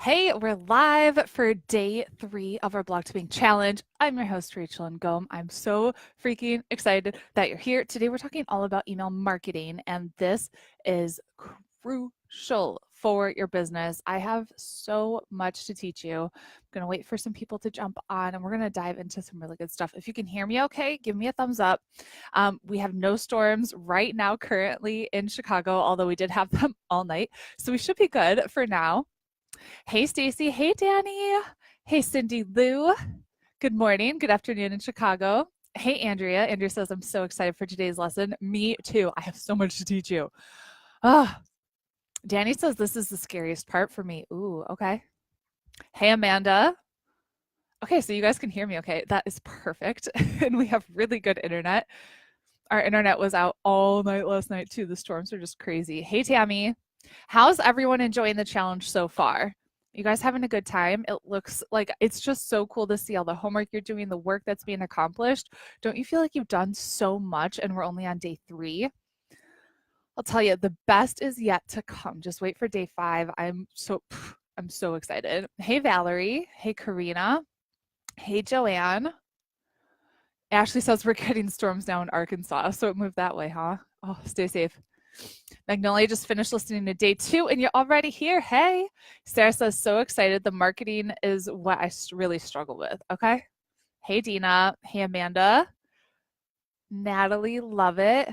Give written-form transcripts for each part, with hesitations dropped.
Hey, we're live for day 3 of our Blog to Bank challenge. I'm your host, Rachel Ngom. I'm so freaking excited that you're here. Today, we're talking all about email marketing, and this is crucial for your business. I have so much to teach you. I'm going to wait for some people to jump on, and we're going to dive into some really good stuff. If you can hear me okay, give me a thumbs up. We have no storms right now currently in Chicago, although we did have them all night. So we should be good for now. Hey, Stacy. Hey, Danny. Hey, Cindy Lou. Good morning. Good afternoon in Chicago. Hey, Andrea. Andrea says, I'm so excited for today's lesson. Me too. I have so much to teach you. Ah, Danny says, this is the scariest part for me. Ooh, okay. Hey, Amanda. Okay, so you guys can hear me okay. That is perfect. And we have really good internet. Our internet was out all night last night too. The storms are just crazy. Hey, Tammy. How's everyone enjoying the challenge so far? You guys having a good time? It looks like it's just so cool to see all the homework you're doing, the work that's being accomplished. Don't you feel like you've done so much and we're only on day 3? I'll tell you, the best is yet to come. Just wait for day 5. I'm so excited. Hey, Valerie. Hey, Karina. Hey, Joanne. Ashley says we're getting storms now in Arkansas, so it moved that way, huh? Oh, stay safe. Magnolia just finished listening to day 2 and you're already here. Hey. Sarah says, so excited. The marketing is what I really struggle with. Okay. Hey, Dina. Hey, Amanda. Natalie, love it.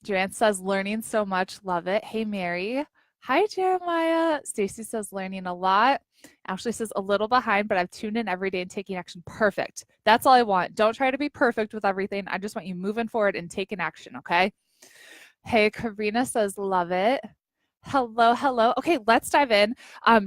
Joanne says, learning so much. Love it. Hey, Mary. Hi, Jeremiah. Stacy says, learning a lot. Ashley says, a little behind, but I've tuned in every day and taking action. Perfect. That's all I want. Don't try to be perfect with everything. I just want you moving forward and taking action. Okay. Hey, Karina says, love it. Hello, hello. Okay, let's dive in.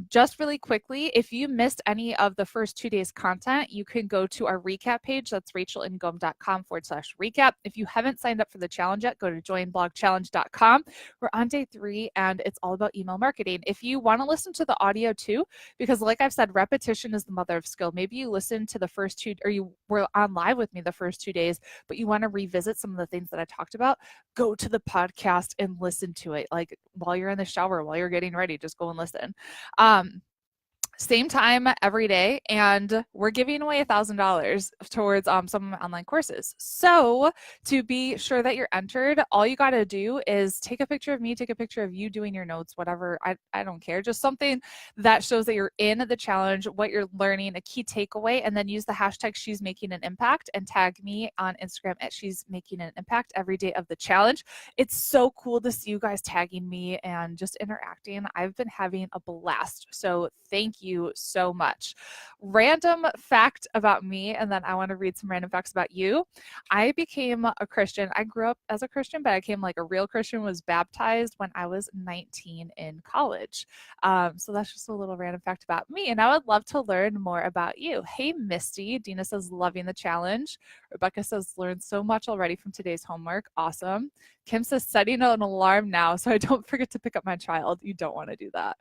Just really quickly, if you missed any of the first 2 days content, you can go to our recap page. That's rachelngom.com/recap. If you haven't signed up for the challenge yet, go to joinblogchallenge.com. We're on day 3 and it's all about email marketing. If you want to listen to the audio too, because like I've said, repetition is the mother of skill. Maybe you listened to the first 2, or you were on live with me the first 2 days, but you want to revisit some of the things that I talked about, go to the podcast and listen to it. Like while you're in the shower, while you're getting ready, just go and listen. Same time every day, and we're giving away $1,000 towards some online courses. So to be sure that you're entered, all you got to do is take a picture of me, take a picture of you doing your notes, whatever. I don't care, just something that shows that you're in the challenge, what you're learning, a key takeaway, and then use the hashtag she's making an impact and tag me on Instagram at she's making an impact every day of the challenge. It's so cool to see you guys tagging me and just interacting. I've been having a blast. So thank you so much. Random fact about me, and then I want to read some random facts about you. I became a Christian. I grew up as a Christian, but I became like a real Christian, was baptized when I was 19 in college. So that's just a little random fact about me. And I would love to learn more about you. Hey, Misty. Dina says, loving the challenge. Rebecca says, learned so much already from today's homework. Awesome. Kim says, setting an alarm now so I don't forget to pick up my child. You don't want to do that.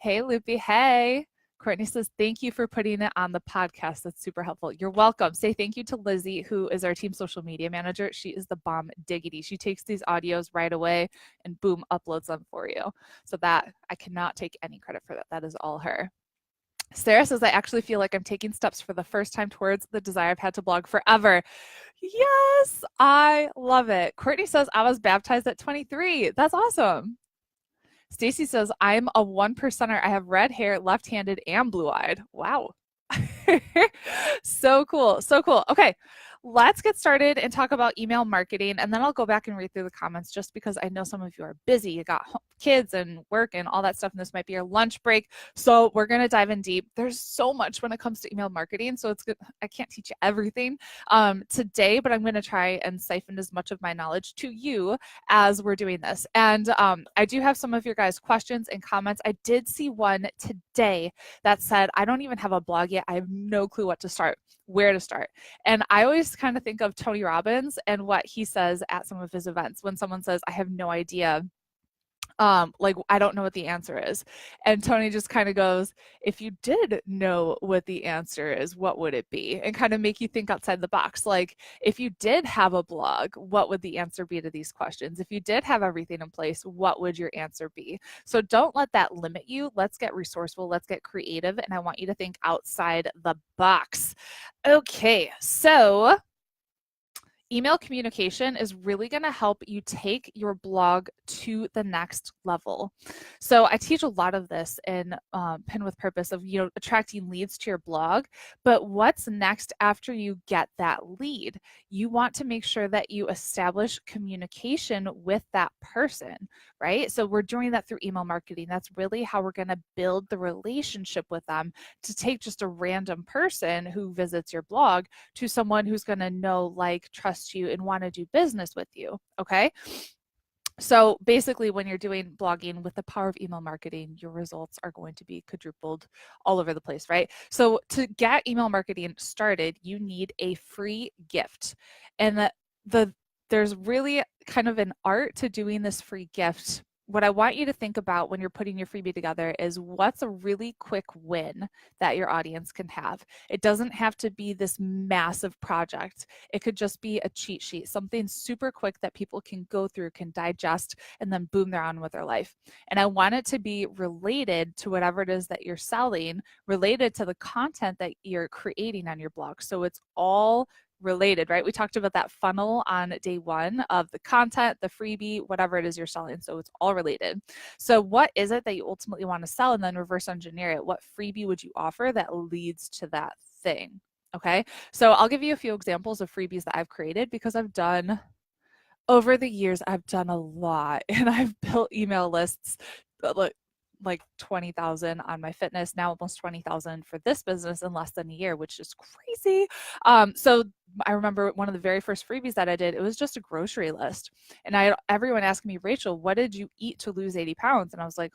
Hey, Loopy. Hey. Courtney says, thank you for putting it on the podcast. That's super helpful. You're welcome. Say thank you to Lizzie, who is our team social media manager. She is the bomb diggity. She takes these audios right away and boom, uploads them for you. So that I cannot take any credit for that. That is all her. Sarah says, I actually feel like I'm taking steps for the first time towards the desire I've had to blog forever. Yes, I love it. Courtney says, I was baptized at 23. That's awesome. Stacy says, I'm a 1%er. I have red hair, left-handed, and blue-eyed. Wow. So cool. So cool. Okay, let's get started and talk about email marketing. And then I'll go back and read through the comments just because I know some of you are busy. You got kids and work and all that stuff. And this might be your lunch break. So we're going to dive in deep. There's so much when it comes to email marketing. So it's good. I can't teach you everything today, but I'm going to try and siphon as much of my knowledge to you as we're doing this. And I do have some of your guys' questions and comments. I did see one today that said, I don't even have a blog yet. I have no clue what to start, where to start. And I always kind of think of Tony Robbins and what he says at some of his events when someone says, I have no idea Like, I don't know what the answer is. And Tony just kind of goes, if you did know what the answer is, what would it be? And kind of make you think outside the box. Like, if you did have a blog, what would the answer be to these questions? If you did have everything in place, what would your answer be? So don't let that limit you. Let's get resourceful. Let's get creative. And I want you to think outside the box. Okay, so email communication is really going to help you take your blog to the next level. So I teach a lot of this in Pin with Purpose of, attracting leads to your blog. But what's next after you get that lead? You want to make sure that you establish communication with that person, right? So we're doing that through email marketing. That's really how we're going to build the relationship with them, to take just a random person who visits your blog to someone who's going to know, like, trust you and want to do business with you. Okay. So basically, when you're doing blogging with the power of email marketing, your results are going to be quadrupled all over the place, right? So to get email marketing started, you need a free gift. And there's really kind of an art to doing this free gift. What I want you to think about when you're putting your freebie together is, what's a really quick win that your audience can have? It doesn't have to be this massive project. It could just be a cheat sheet, something super quick that people can go through, can digest, and then boom, they're on with their life. And I want it to be related to whatever it is that you're selling, related to the content that you're creating on your blog. So it's all related, right? We talked about that funnel on day one of the content, the freebie, whatever it is you're selling. So it's all related. So what is it that you ultimately want to sell, and then reverse engineer it? What freebie would you offer that leads to that thing? Okay. So I'll give you a few examples of freebies that I've created, because over the years, I've done a lot, and I've built email lists like 20,000 on my fitness, now almost 20,000 for this business in less than a year, which is crazy. So I remember one of the very first freebies that I did, it was just a grocery list. And I had everyone asking me, Rachel, what did you eat to lose 80 pounds? And I was like,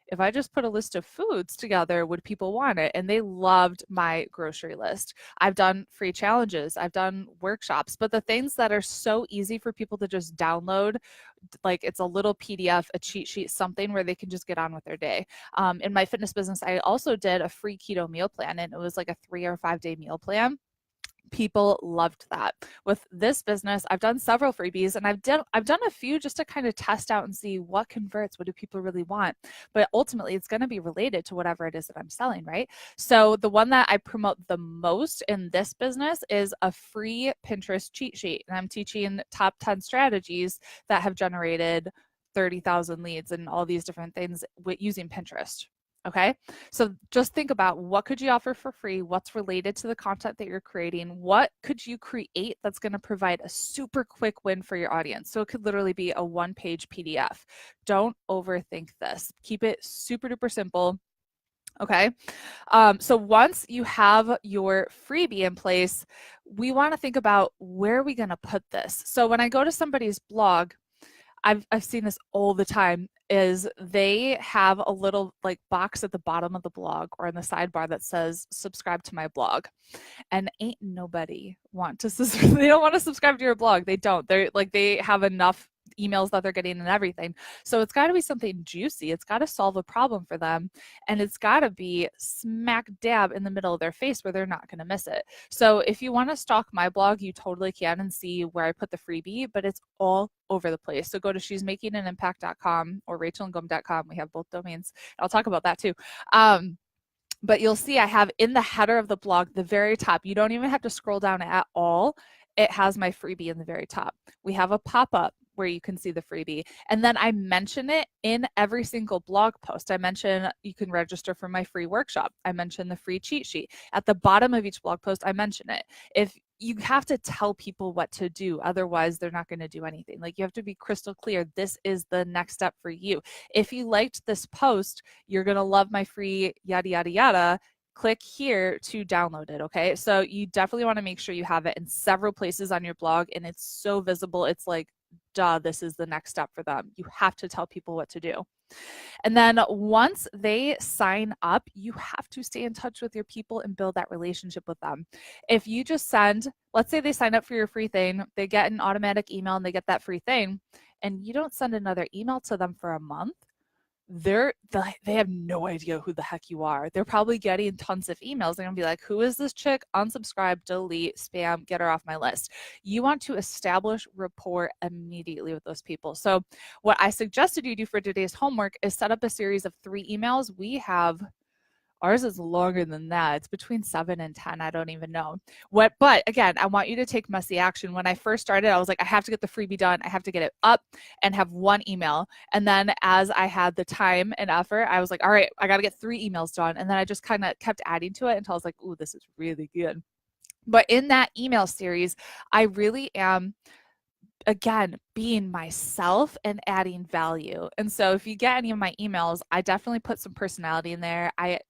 if I just put a list of foods together, would people want it? And they loved my grocery list. I've done free challenges, I've done workshops, but the things that are so easy for people to just download, like it's a little PDF, a cheat sheet, something where they can just get on with their day. In my fitness business, I also did a free keto meal plan, and it was like a 3 or 5 day meal plan. People loved that. With this business, I've done several freebies, and I've done a few just to kind of test out and see what converts, what do people really want. But ultimately, it's going to be related to whatever it is that I'm selling, right? So the one that I promote the most in this business is a free Pinterest cheat sheet, and I'm teaching top 10 strategies that have generated 30,000 leads and all these different things using Pinterest. Okay, so just think about, what could you offer for free? What's related to the content that you're creating? What could you create that's going to provide a super quick win for your audience? So it could literally be a one-page PDF. Don't overthink this. Keep it super duper simple. Okay, so once you have your freebie in place, we want to think about, where are we going to put this? So when I go to somebody's blog, I've seen this all the time, is they have a little like box at the bottom of the blog or in the sidebar that says subscribe to my blog, and ain't nobody want to they don't want to subscribe to your blog. They don't. They're like, they have enough emails that they're getting and everything. So it's got to be something juicy. It's got to solve a problem for them, and it's got to be smack dab in the middle of their face where they're not going to miss it. So if you want to stalk my blog, you totally can and see where I put the freebie, but it's all over the place. So go to shesmakinganimpact.com or rachelandgom.com. We have both domains. I'll talk about that too. But you'll see I have in the header of the blog, the very top, you don't even have to scroll down at all. It has my freebie in the very top. We have a pop-up where you can see the freebie. And then I mention it in every single blog post. I mention you can register for my free workshop. I mention the free cheat sheet. At the bottom of each blog post, I mention it. If you have to tell people what to do, otherwise they're not going to do anything. Like, you have to be crystal clear. This is the next step for you. If you liked this post, you're going to love my free yada, yada, yada. Click here to download it. Okay. So you definitely want to make sure you have it in several places on your blog, and it's so visible. It's like, duh, this is the next step for them. You have to tell people what to do. And then once they sign up, you have to stay in touch with your people and build that relationship with them. If you just send, let's say they sign up for your free thing, they get an automatic email and they get that free thing, and you don't send another email to them for a month, they have no idea who the heck you are. They're probably getting tons of emails. They're gonna be like, who is this chick? Unsubscribe, delete, spam, get her off my list. You want to establish rapport immediately with those people. So what I suggested you do for today's homework is set up a series of 3 emails. Ours is longer than that. It's between 7 and 10. I don't even know. But again, I want you to take messy action. When I first started, I was like, I have to get the freebie done. I have to get it up and have 1 email. And then as I had the time and effort, I was like, all right, I got to get 3 emails done. And then I just kind of kept adding to it until I was like, ooh, this is really good. But in that email series, I really am, again, being myself and adding value. And so if you get any of my emails, I definitely put some personality in there. I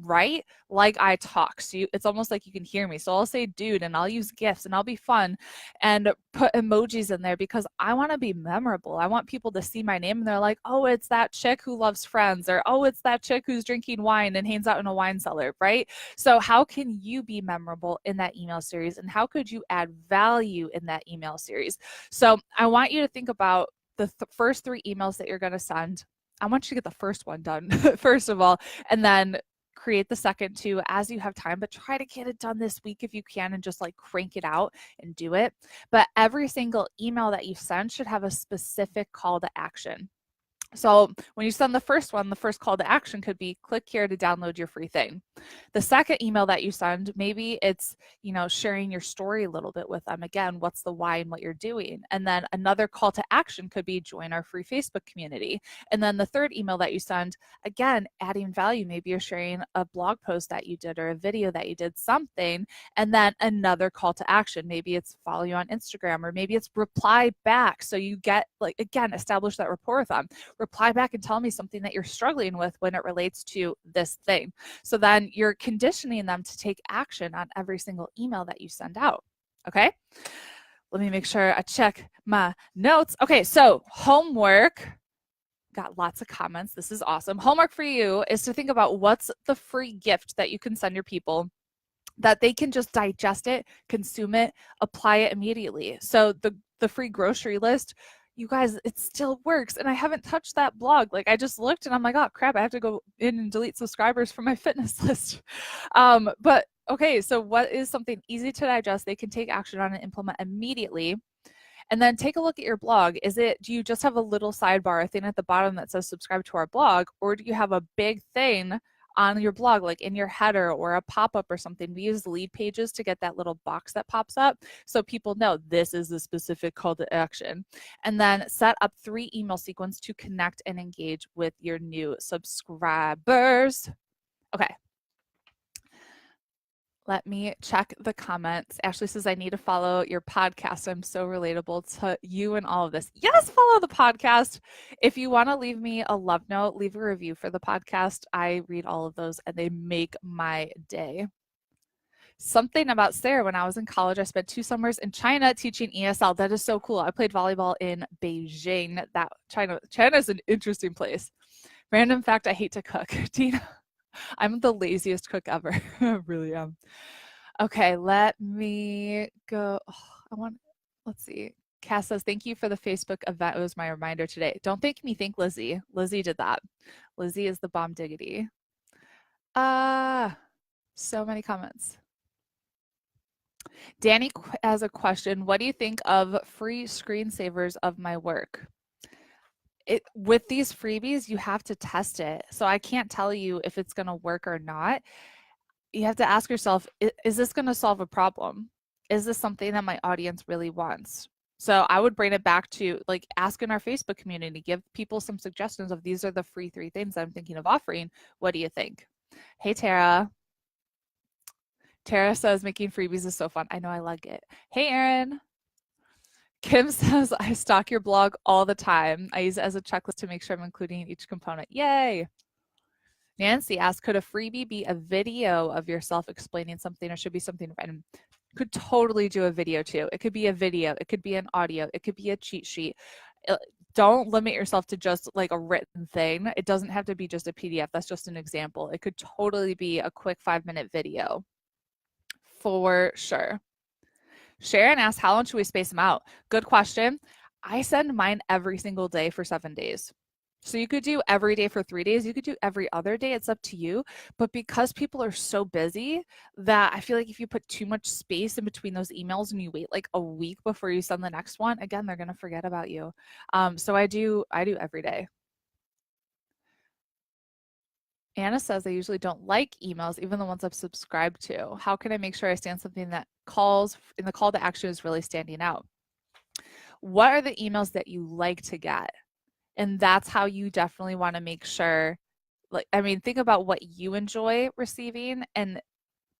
write like I talk. So it's almost like you can hear me. So I'll say dude, and I'll use GIFs, and I'll be fun and put emojis in there because I want to be memorable. I want people to see my name and they're like, oh, it's that chick who loves Friends, or oh, it's that chick who's drinking wine and hangs out in a wine cellar, right? So how can you be memorable in that email series, and how could you add value in that email series? So I want you to think about the first 3 emails that you're going to send. I want you to get the first one done first of all, and then create the second 2 as you have time, but try to get it done this week if you can, and just like crank it out and do it. But every single email that you send should have a specific call to action. So when you send the first one, the first call to action could be click here to download your free thing. The second email that you send, maybe it's, sharing your story a little bit with them. Again, what's the why and what you're doing? And then another call to action could be join our free Facebook community. And then the third email that you send, again, adding value. Maybe you're sharing a blog post that you did or a video that you did, something. And then another call to action. Maybe it's follow you on Instagram, or maybe it's reply back. So you get, again, establish that rapport with them. Reply back and tell me something that you're struggling with when it relates to this thing. So then you're conditioning them to take action on every single email that you send out. Okay. Let me make sure I check my notes. Okay. So homework, got lots of comments. This is awesome. Homework for you is to think about what's the free gift that you can send your people that they can just digest it, consume it, apply it immediately. So the free grocery list, you guys, it still works. And I haven't touched that blog. Like, I just looked and I'm like, oh crap, I have to go in and delete subscribers from my fitness list. But okay, so what is something easy to digest, they can take action on and implement immediately? And then take a look at your blog. Do you just have a little sidebar thing at the bottom that says subscribe to our blog? Or do you have a big thing on your blog, like in your header or a pop-up or something? We use lead pages to get that little box that pops up so people know this is the specific call to action. And then set up 3 email sequence to connect and engage with your new subscribers. Okay. Let me check the comments. Ashley says, I need to follow your podcast. I'm so relatable to you and all of this. Yes, follow the podcast. If you want to leave me a love note, leave a review for the podcast. I read all of those and they make my day. Something about Sarah, when I was in college, I spent 2 summers in China teaching ESL. That is so cool. I played volleyball in Beijing. China is an interesting place. Random fact, I hate to cook. Tina. I'm the laziest cook ever. I really am. Okay, let me go. Let's see. Cass says, thank you for the Facebook event. It was my reminder today. Don't make me think Lizzie. Lizzie did that. Lizzie is the bomb diggity. So many comments. Danny has a question. What do you think of free screensavers of my work? With these freebies, you have to test it. So I can't tell you if it's going to work or not. You have to ask yourself, is this going to solve a problem? Is this something that my audience really wants? So I would bring it back to like ask in our Facebook community, give people some suggestions of these are the free 3 things I'm thinking of offering. What do you think? Hey, Tara. Tara says making freebies is so fun. I know, I like it. Hey, Erin. Kim says, I stalk your blog all the time. I use it as a checklist to make sure I'm including each component. Yay. Nancy asked, could a freebie be a video of yourself explaining something, or should be something written? Could totally do a video too. It could be a video. It could be an audio. It could be a cheat sheet. Don't limit yourself to just like a written thing. It doesn't have to be just a PDF. That's just an example. It could totally be a quick 5-minute video for sure. Sharon asked, how long should we space them out? Good question. I send mine every single day for 7 days. So you could do every day for 3 days, you could do every other day, it's up to you. But because people are so busy that I feel like if you put too much space in between those emails and you wait like a week before you send the next one, again, they're gonna forget about you. So I do every day. Anna says I usually don't like emails, even the ones I've subscribed to. How can I make sure I stand something that calls in the call to action is really standing out? What are the emails that you like to get? And that's how you definitely want to make sure, like, I mean, think about what you enjoy receiving and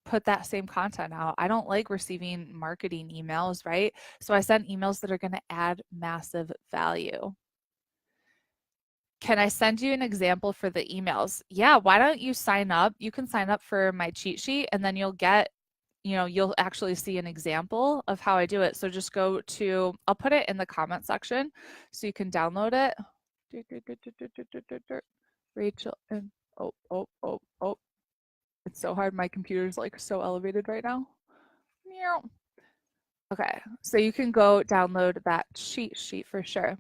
put that same content out. I don't like receiving marketing emails, right? So I send emails that are going to add massive value. Can I send you an example for the emails? Yeah, why don't you sign up? You can sign up for my cheat sheet and then you'll get, you'll actually see an example of how I do it. So just go to, I'll put it in the comment section so you can download it. Rachel and oh. It's so hard. My computer's like so elevated right now. Okay, so you can go download that cheat sheet for sure.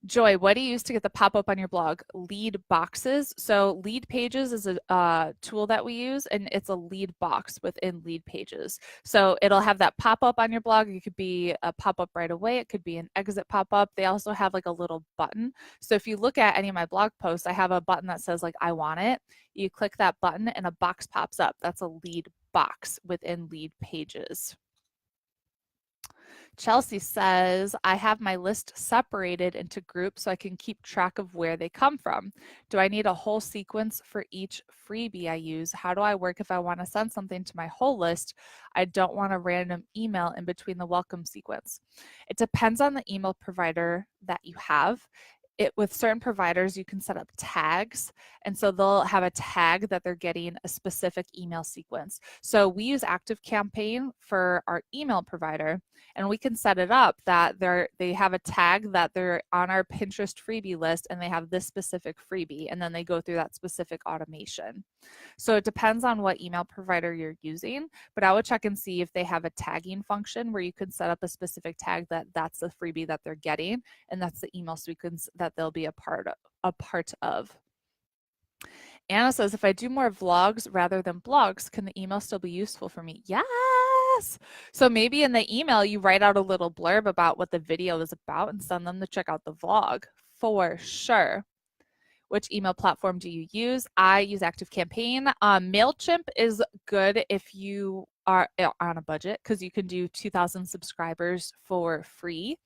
Joy, what do you use to get the pop-up on your blog? Lead boxes. So lead pages is a tool that we use, and it's a lead box within lead pages. So it'll have that pop-up on your blog. It could be a pop-up right away. It could be an exit pop-up. They also have like a little button. So if you look at any of my blog posts, I have a button that says like, I want it. You click that button and a box pops up. That's a lead box within lead pages. Chelsea says, I have my list separated into groups so I can keep track of where they come from. Do I need a whole sequence for each freebie I use? How do I work if I want to send something to my whole list? I don't want a random email in between the welcome sequence. It depends on the email provider that you have. With certain providers, you can set up tags. And so they'll have a tag that they're getting a specific email sequence. So we use ActiveCampaign for our email provider, and we can set it up that they have a tag that they're on our Pinterest freebie list and they have this specific freebie, and then they go through that specific automation. So it depends on what email provider you're using, but I would check and see if they have a tagging function where you can set up a specific tag that's the freebie that they're getting, and that's the email sequence that they'll be a part of. Anna says, if I do more vlogs rather than blogs, can the email still be useful for me? Yes. So maybe in the email, you write out a little blurb about what the video is about and send them to check out the vlog for sure. Which email platform do you use? I use ActiveCampaign. MailChimp is good if you are on a budget because you can do 2,000 subscribers for free.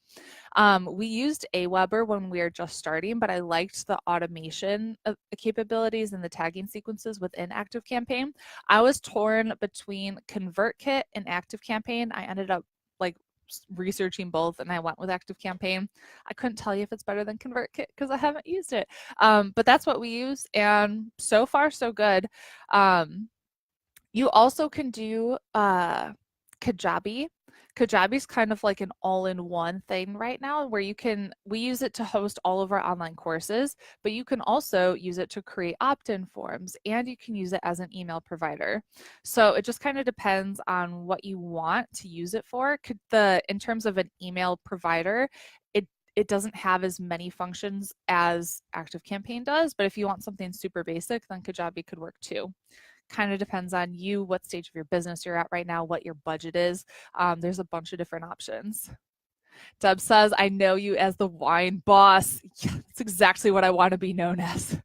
We used Aweber when we were just starting, but I liked the automation of the capabilities and the tagging sequences within ActiveCampaign. I was torn between ConvertKit and ActiveCampaign. I ended up like researching both and I went with ActiveCampaign. I couldn't tell you if it's better than ConvertKit because I haven't used it. But that's what we use, and so far so good. You also can do Kajabi. Kajabi is kind of like an all-in-one thing right now where we use it to host all of our online courses, but you can also use it to create opt-in forms, and you can use it as an email provider. So it just kind of depends on what you want to use it for. In terms of an email provider, it doesn't have as many functions as ActiveCampaign does, but if you want something super basic, then Kajabi could work too. Kind of depends on you, what stage of your business you're at right now, what your budget is. There's a bunch of different options. Deb says, I know you as the wine boss. Yeah, that's exactly what I want to be known as.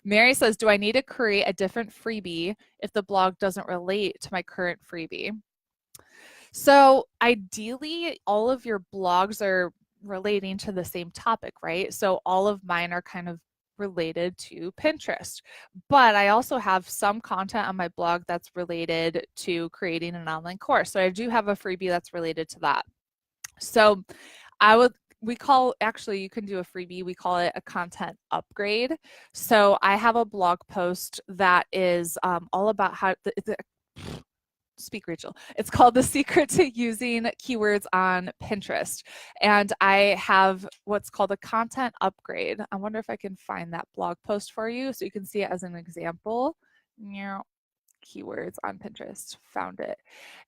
Mary says, do I need to create a different freebie if the blog doesn't relate to my current freebie? So ideally, all of your blogs are relating to the same topic, right? So all of mine are kind of related to Pinterest, but I also have some content on my blog that's related to creating an online course. So I do have a freebie that's related to that. So you can do a freebie, we call it a content upgrade. So I have a blog post that is all about how speak, Rachel. It's called The Secret to Using Keywords on Pinterest. And I have what's called a content upgrade. I wonder if I can find that blog post for you so you can see it as an example. Keywords on Pinterest, found it.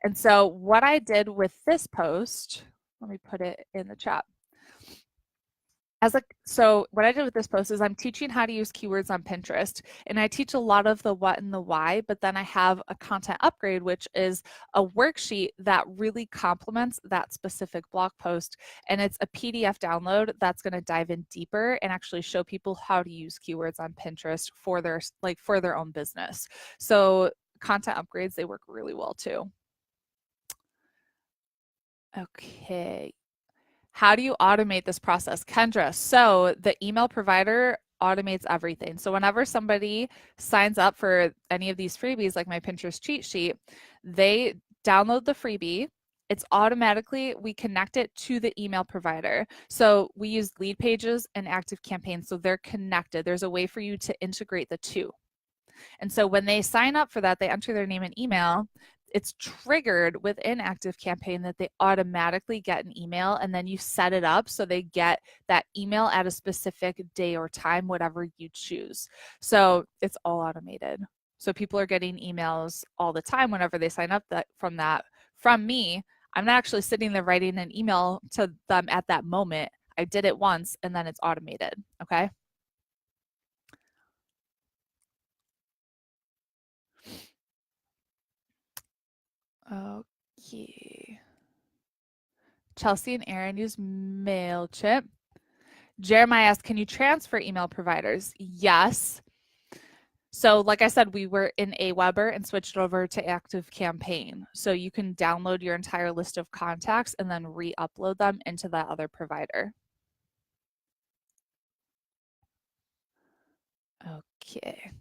And so what I did with this post, let me put it in the chat. So what I did with this post is I'm teaching how to use keywords on Pinterest, and I teach a lot of the what and the why, but then I have a content upgrade, which is a worksheet that really complements that specific blog post. And it's a PDF download that's going to dive in deeper and actually show people how to use keywords on Pinterest for their own business. So content upgrades, they work really well too. Okay. How do you automate this process? Kendra, so the email provider automates everything. So whenever somebody signs up for any of these freebies, like my Pinterest cheat sheet, they download the freebie. It's automatically, we connect it to the email provider. So we use lead pages and active campaigns, so they're connected. There's a way for you to integrate the two. And so when they sign up for that, they enter their name and email. It's triggered within ActiveCampaign that they automatically get an email, and then you set it up so they get that email at a specific day or time, whatever you choose. So it's all automated. So people are getting emails all the time whenever they sign up from me. I'm not actually sitting there writing an email to them at that moment. I did it once and then it's automated. Okay. Okay. Chelsea and Aaron use MailChimp. Jeremiah asked, can you transfer email providers? Yes. So like I said, we were in Aweber and switched over to ActiveCampaign. So you can download your entire list of contacts and then re-upload them into that other provider. Okay.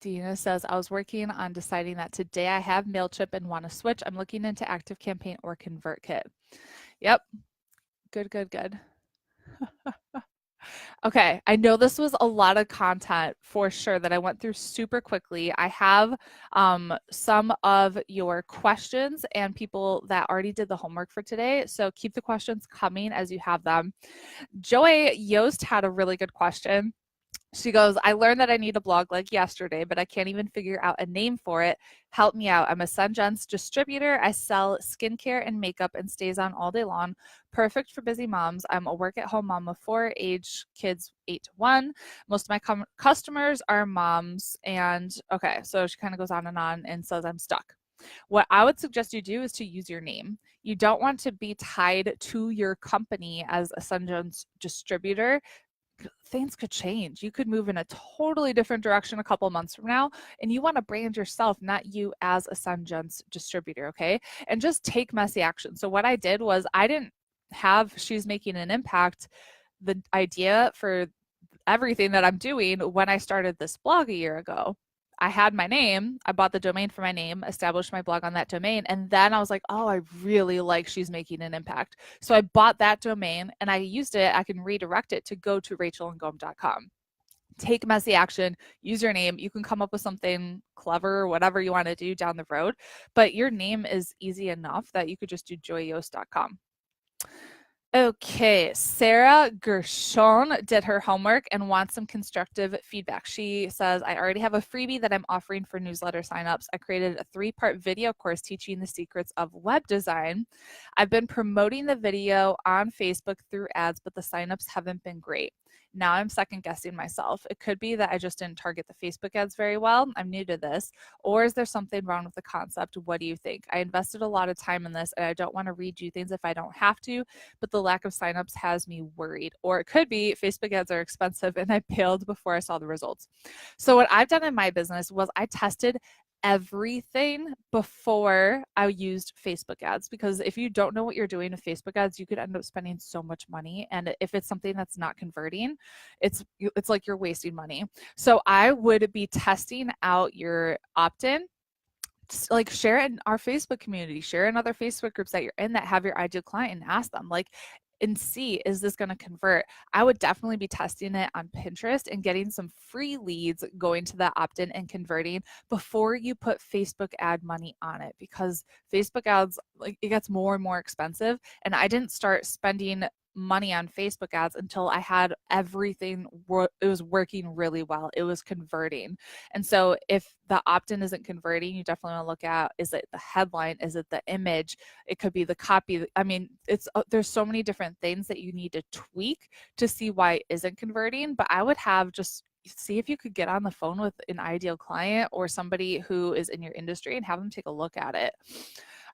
Dina says, I was working on deciding that today I have MailChimp and want to switch. I'm looking into ActiveCampaign or ConvertKit. Yep. Good. Okay, I know this was a lot of content for sure that I went through super quickly. I have some of your questions and people that already did the homework for today, so keep the questions coming as you have them. Joy Yost had a really good question. She goes, I learned that I need a blog like yesterday, but I can't even figure out a name for it. Help me out. I'm a Sungence distributor. I sell skincare and makeup and stays on all day long. Perfect for busy moms. I'm a work at home mom of 4, age kids 8 to 1. Most of my customers are moms. And okay, so she kind of goes on and says, I'm stuck. What I would suggest you do is to use your name. You don't want to be tied to your company as a Sungence distributor. Things could change. You could move in a totally different direction a couple months from now, and you want to brand yourself, not you as a Sungence distributor, okay? And just take messy action. So what I did was I didn't have She's Making an Impact, the idea for everything that I'm doing when I started this blog a year ago. I had my name, I bought the domain for my name, established my blog on that domain, and then I was like, oh, I really like She's Making an Impact. So I bought that domain and I used it. I can redirect it to go to rachelandgom.com. Take messy action, use your name. You can come up with something clever or whatever you want to do down the road, but your name is easy enough that you could just do joyyost.com. Okay, Sarah Gershon did her homework and wants some constructive feedback. She says, I already have a freebie that I'm offering for newsletter signups. I created a 3-part video course teaching the secrets of web design. I've been promoting the video on Facebook through ads, but the signups haven't been great. Now I'm second guessing myself. It could be that I just didn't target the Facebook ads very well. I'm new to this. Or is there something wrong with the concept? What do you think? I invested a lot of time in this and I don't want to redo things if I don't have to, but the lack of signups has me worried. Or it could be Facebook ads are expensive and I bailed before I saw the results. So what I've done in my business was I tested everything before I used Facebook ads, because if you don't know what you're doing with Facebook ads, you could end up spending so much money, and if it's something that's not converting, it's like you're wasting money. So I would be testing out your opt-in, like share it in our Facebook community, share in other Facebook groups that you're in that have your ideal client, and ask them like, and see, is this going to convert? I would definitely be testing it on Pinterest and getting some free leads going to that opt-in and converting before you put Facebook ad money on it, because Facebook ads, like, it gets more and more expensive. And I didn't start spending money on Facebook ads until I had everything, it was working really well. It was converting. And so if the opt-in isn't converting, you definitely want to look at, is it the headline? Is it the image? It could be the copy. I mean, there's so many different things that you need to tweak to see why it isn't converting. But I would have just see if you could get on the phone with an ideal client or somebody who is in your industry and have them take a look at it.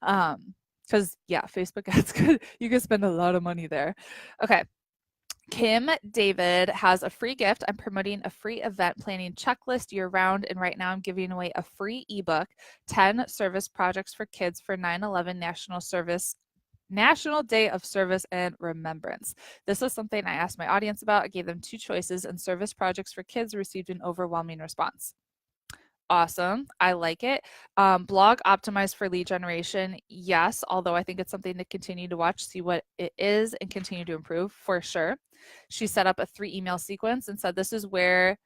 Because yeah, Facebook ads you could spend a lot of money there. Okay. Kim David has a free gift. I'm promoting a free event planning checklist year round, and right now I'm giving away a free ebook, 10 service projects for kids for 9/11 National Day of Service and Remembrance. This was something I asked my audience about. I gave them 2 choices, and service projects for kids received an overwhelming response. Awesome. I like it. Blog optimized for lead generation. Yes, although I think it's something to continue to watch, see what it is, and continue to improve for sure. She set up a 3 email sequence and said, this is where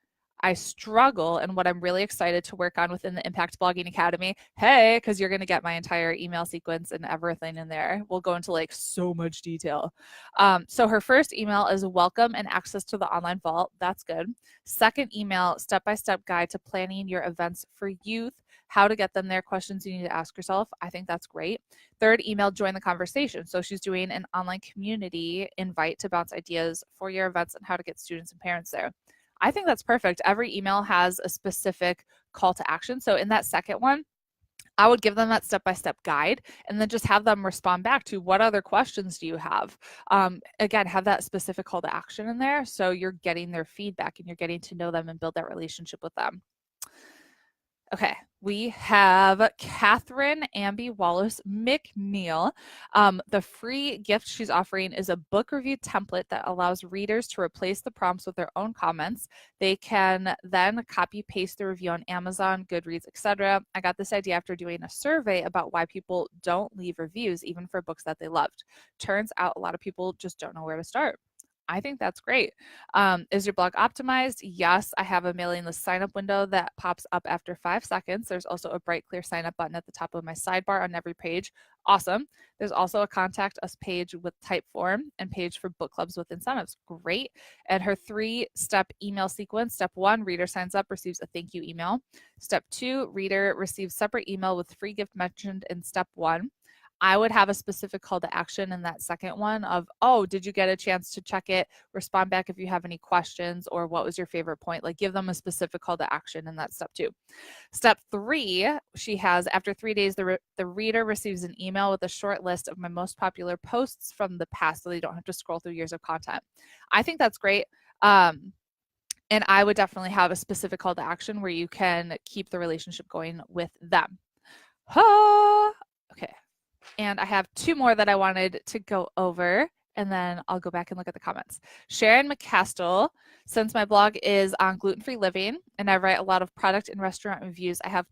I struggle and what I'm really excited to work on within the Impact Blogging Academy. Hey, because you're going to get my entire email sequence and everything in there. We'll go into like so much detail. So her first email is welcome and access to the online vault. That's good. Second email, step-by-step guide to planning your events for youth, how to get them there, questions you need to ask yourself. I think that's great. Third email, join the conversation. So she's doing an online community invite to bounce ideas for your events and how to get students and parents there. I think that's perfect. Every email has a specific call to action. So in that second one, I would give them that step-by-step guide and then just have them respond back to what other questions do you have. Again, have that specific call to action in there so you're getting their feedback and you're getting to know them and build that relationship with them. Okay, we have Catherine Amby Wallace McNeil. The free gift she's offering is a book review template that allows readers to replace the prompts with their own comments. They can then copy paste the review on Amazon, Goodreads, etc. I got this idea after doing a survey about why people don't leave reviews even for books that they loved. Turns out a lot of people just don't know where to start. I think that's great. Is your blog optimized? Yes, I have a mailing list sign up window that pops up after 5 seconds. There's also a bright, clear sign up button at the top of my sidebar on every page. Awesome. There's also a contact us page with type form and page for book clubs with incentives. Great. And her 3-step email sequence. Step 1, reader signs up, receives a thank you email. Step 2, reader receives separate email with free gift mentioned in step 1. I would have a specific call to action in that second one of, oh, did you get a chance to check it? Respond back if you have any questions or what was your favorite point? Like give them a specific call to action in that step 2. Step 3, she has, after 3 days, the reader receives an email with a short list of my most popular posts from the past so they don't have to scroll through years of content. I think that's great. And I would definitely have a specific call to action where you can keep the relationship going with them. Okay. And I have 2 more that I wanted to go over, and then I'll go back and look at the comments. Sharon McCastle, since my blog is on gluten-free living and I write a lot of product and restaurant reviews, I have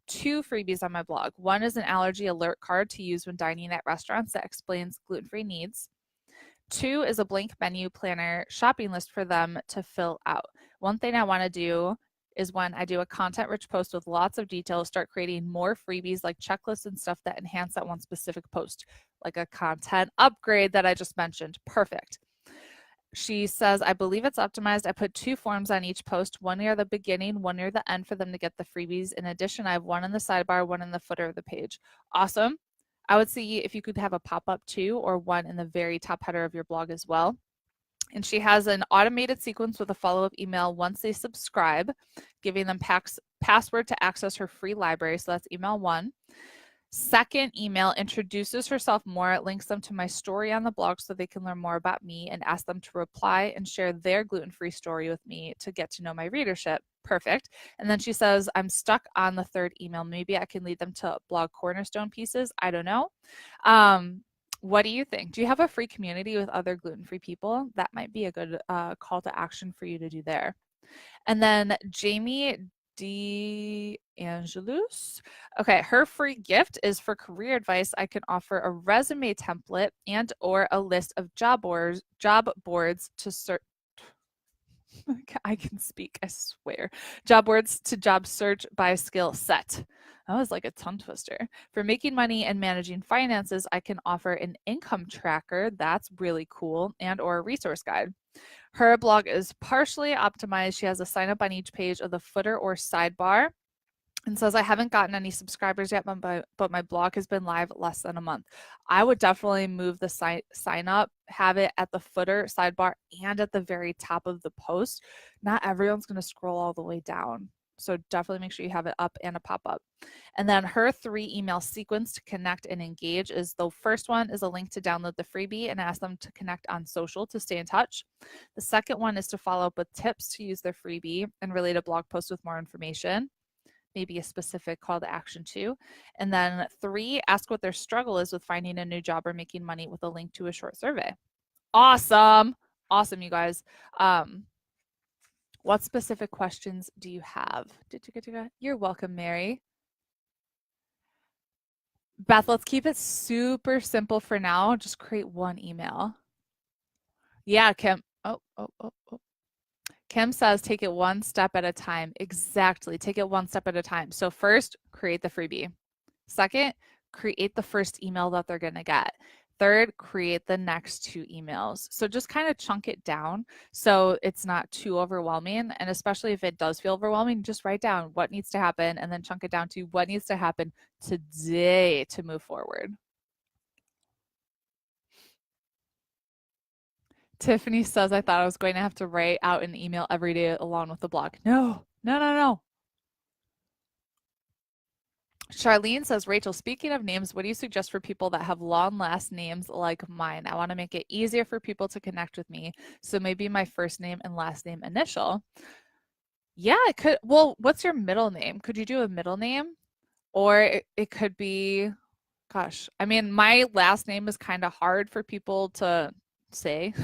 2 freebies on my blog. One is an allergy alert card to use when dining at restaurants that explains gluten-free needs. 2 is a blank menu planner shopping list for them to fill out. One thing I want to do is when I do a content-rich post with lots of details, start creating more freebies like checklists and stuff that enhance that one specific post, like a content upgrade that I just mentioned. Perfect. She says, I believe it's optimized. I put 2 forms on each post, one near the beginning, one near the end for them to get the freebies. In addition, I have one in the sidebar, one in the footer of the page. Awesome. I would see if you could have a pop-up too, or one in the very top header of your blog as well. And she has an automated sequence with a follow-up email once they subscribe, giving them password to access her free library. So that's email 1. Second email introduces herself more, links them to my story on the blog so they can learn more about me, and ask them to reply and share their gluten-free story with me to get to know my readership. Perfect. And then she says, I'm stuck on the 3rd email. Maybe I can lead them to blog cornerstone pieces. I don't know. What do you think? Do you have a free community with other gluten-free people? That might be a good call to action for you to do there. And then Jamie DeAngelus. Okay, her free gift is for career advice. I can offer a resume template and or a list of job boards to search. I can speak, I swear. Job boards to job search by skill set. That was like a tongue twister. For making money and managing finances, I can offer an income tracker. That's really cool, and or a resource guide. Her blog is partially optimized. She has a sign up on each page of the footer or sidebar and says, I haven't gotten any subscribers yet, but my blog has been live less than a month. I would definitely move the sign up, have it at the footer, sidebar, and at the very top of the post. Not everyone's going to scroll all the way down. So definitely make sure you have it up and a pop-up. And then her 3 email sequence to connect and engage is the first one is a link to download the freebie and ask them to connect on social to stay in touch. The second one is to follow up with tips to use their freebie and relate a blog post with more information, maybe a specific call to action too. And then 3, ask what their struggle is with finding a new job or making money with a link to a short survey. Awesome. Awesome, you guys. What specific questions do you have? You're welcome, Mary. Beth, let's keep it super simple for now. Just create one email. Yeah, Kim. Oh. Kim says take it one step at a time. Exactly. Take it one step at a time. So first, create the freebie. Second, create the first email that they're going to get. Third, create the next 2 emails. So just kind of chunk it down so it's not too overwhelming. And especially if it does feel overwhelming, just write down what needs to happen and then chunk it down to what needs to happen today to move forward. Tiffany says, I thought I was going to have to write out an email every day along with the blog. No. Charlene says, Rachel, speaking of names, what do you suggest for people that have long last names like mine? I want to make it easier for people to connect with me. So maybe my first name and last name initial. Yeah, it could. Well, what's your middle name? Could you do a middle name? Or it could be, gosh, I mean, my last name is kind of hard for people to say,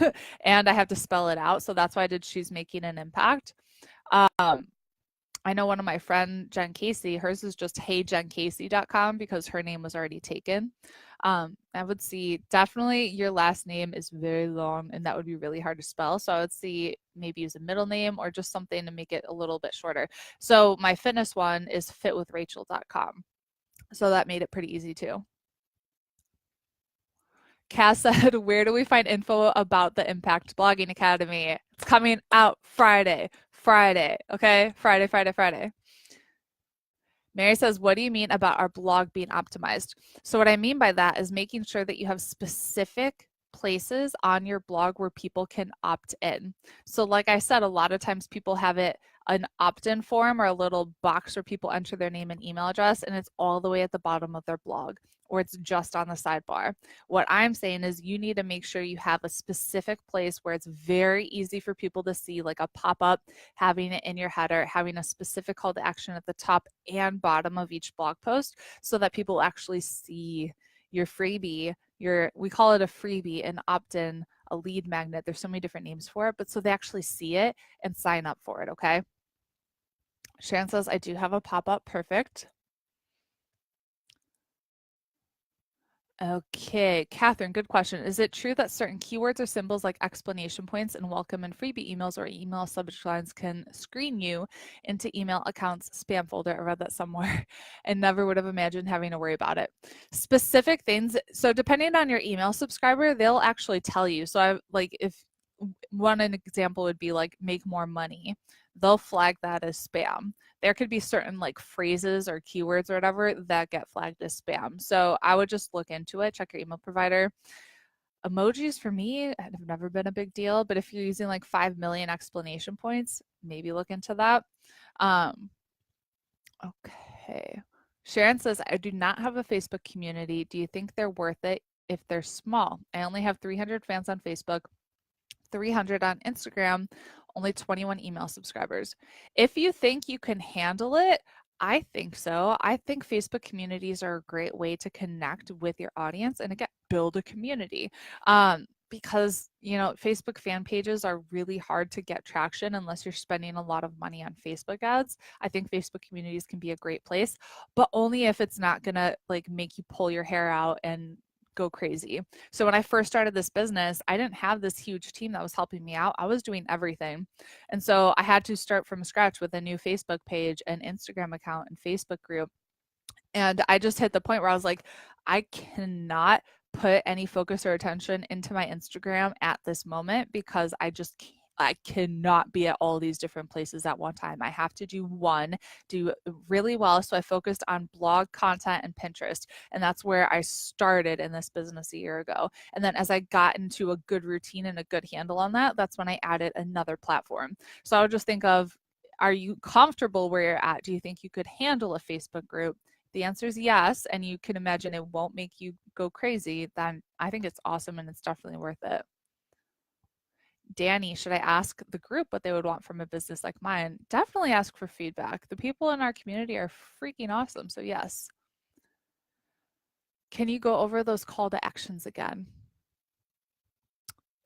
and I have to spell it out. So that's why I did She's Making an Impact. I know one of my friend, Jen Casey, hers is just heyjencasey.com because her name was already taken. I would see definitely your last name is very long and that would be really hard to spell. So I would see maybe use a middle name or just something to make it a little bit shorter. So my fitness one is fitwithrachel.com. So that made it pretty easy too. Cass said, where do we find info about the Impact Blogging Academy? It's coming out Friday. Okay? Friday. Mary says, what do you mean about our blog being optimized? So what I mean by that is making sure that you have specific places on your blog where people can opt in. So like I said, a lot of times people have it an opt-in form or a little box where people enter their name and email address, and it's all the way at the bottom of their blog, or it's just on the sidebar. What I'm saying is you need to make sure you have a specific place where it's very easy for people to see, like a pop-up, having it in your header, having a specific call to action at the top and bottom of each blog post so that people actually see your freebie, we call it a freebie, an opt-in, a lead magnet. There's so many different names for it, but so they actually see it and sign up for it, okay? Sharon says, I do have a pop-up. Perfect. Okay, Catherine, good question. Is it true that certain keywords or symbols like explanation points and welcome and freebie emails or email subject lines can screen you into email accounts spam folder? I read that somewhere and never would have imagined having to worry about it. Specific things. So depending on your email subscriber, they'll actually tell you. So I like if an example would be like make more money, they'll flag that as spam. There could be certain like phrases or keywords or whatever that get flagged as spam. So I would just look into it, check your email provider. Emojis for me have never been a big deal, but if you're using like 5 million explanation points, maybe look into that. Okay. Sharon says, I do not have a Facebook community. Do you think they're worth it if they're small? I only have 300 fans on Facebook, 300 on Instagram, only 21 email subscribers. If you think you can handle it, I think so. I think Facebook communities are a great way to connect with your audience and again, build a community. Because Facebook fan pages are really hard to get traction unless you're spending a lot of money on Facebook ads. I think Facebook communities can be a great place, but only if it's not gonna like make you pull your hair out and go crazy. So when I first started this business, I didn't have this huge team that was helping me out. I was doing everything. And so I had to start from scratch with a new Facebook page, an Instagram account, and Facebook group. And I just hit the point where I was like, I cannot put any focus or attention into my Instagram at this moment because I cannot be at all these different places at one time. I have to do really well. So I focused on blog content and Pinterest. And that's where I started in this business a year ago. And then as I got into a good routine and a good handle on that, that's when I added another platform. So I would just think of, are you comfortable where you're at? Do you think you could handle a Facebook group? The answer is yes, and you can imagine it won't make you go crazy, then I think it's awesome and it's definitely worth it. Danny, should I ask the group what they would want from a business like mine? Definitely ask for feedback. The people in our community are freaking awesome, so yes. Can you go over those call to actions again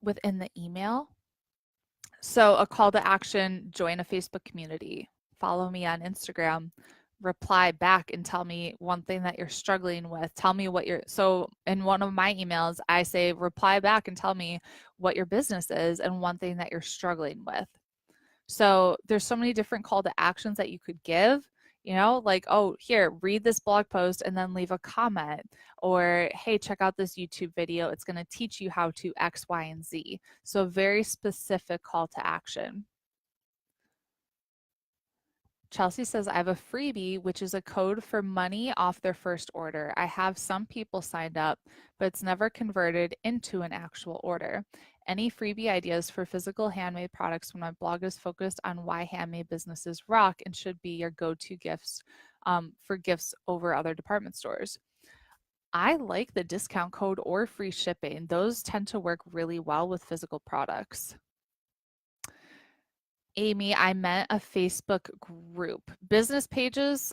within the email? So a call to action, join a Facebook community, follow me on Instagram, reply back and tell me one thing that you're struggling with. Tell me what so in one of my emails, I say reply back and tell me what your business is and one thing that you're struggling with. So there's so many different call to actions that you could give, like, oh, here, read this blog post and then leave a comment. Or, hey, check out this YouTube video. It's going to teach you how to X, Y, and Z. So very specific call to action. Chelsea says, I have a freebie, which is a code for money off their first order. I have some people signed up, but it's never converted into an actual order. Any freebie ideas for physical handmade products when my blog is focused on why handmade businesses rock and should be your go-to gifts for gifts over other department stores? I like the discount code or free shipping. Those tend to work really well with physical products. Amy, I meant a Facebook group. Business pages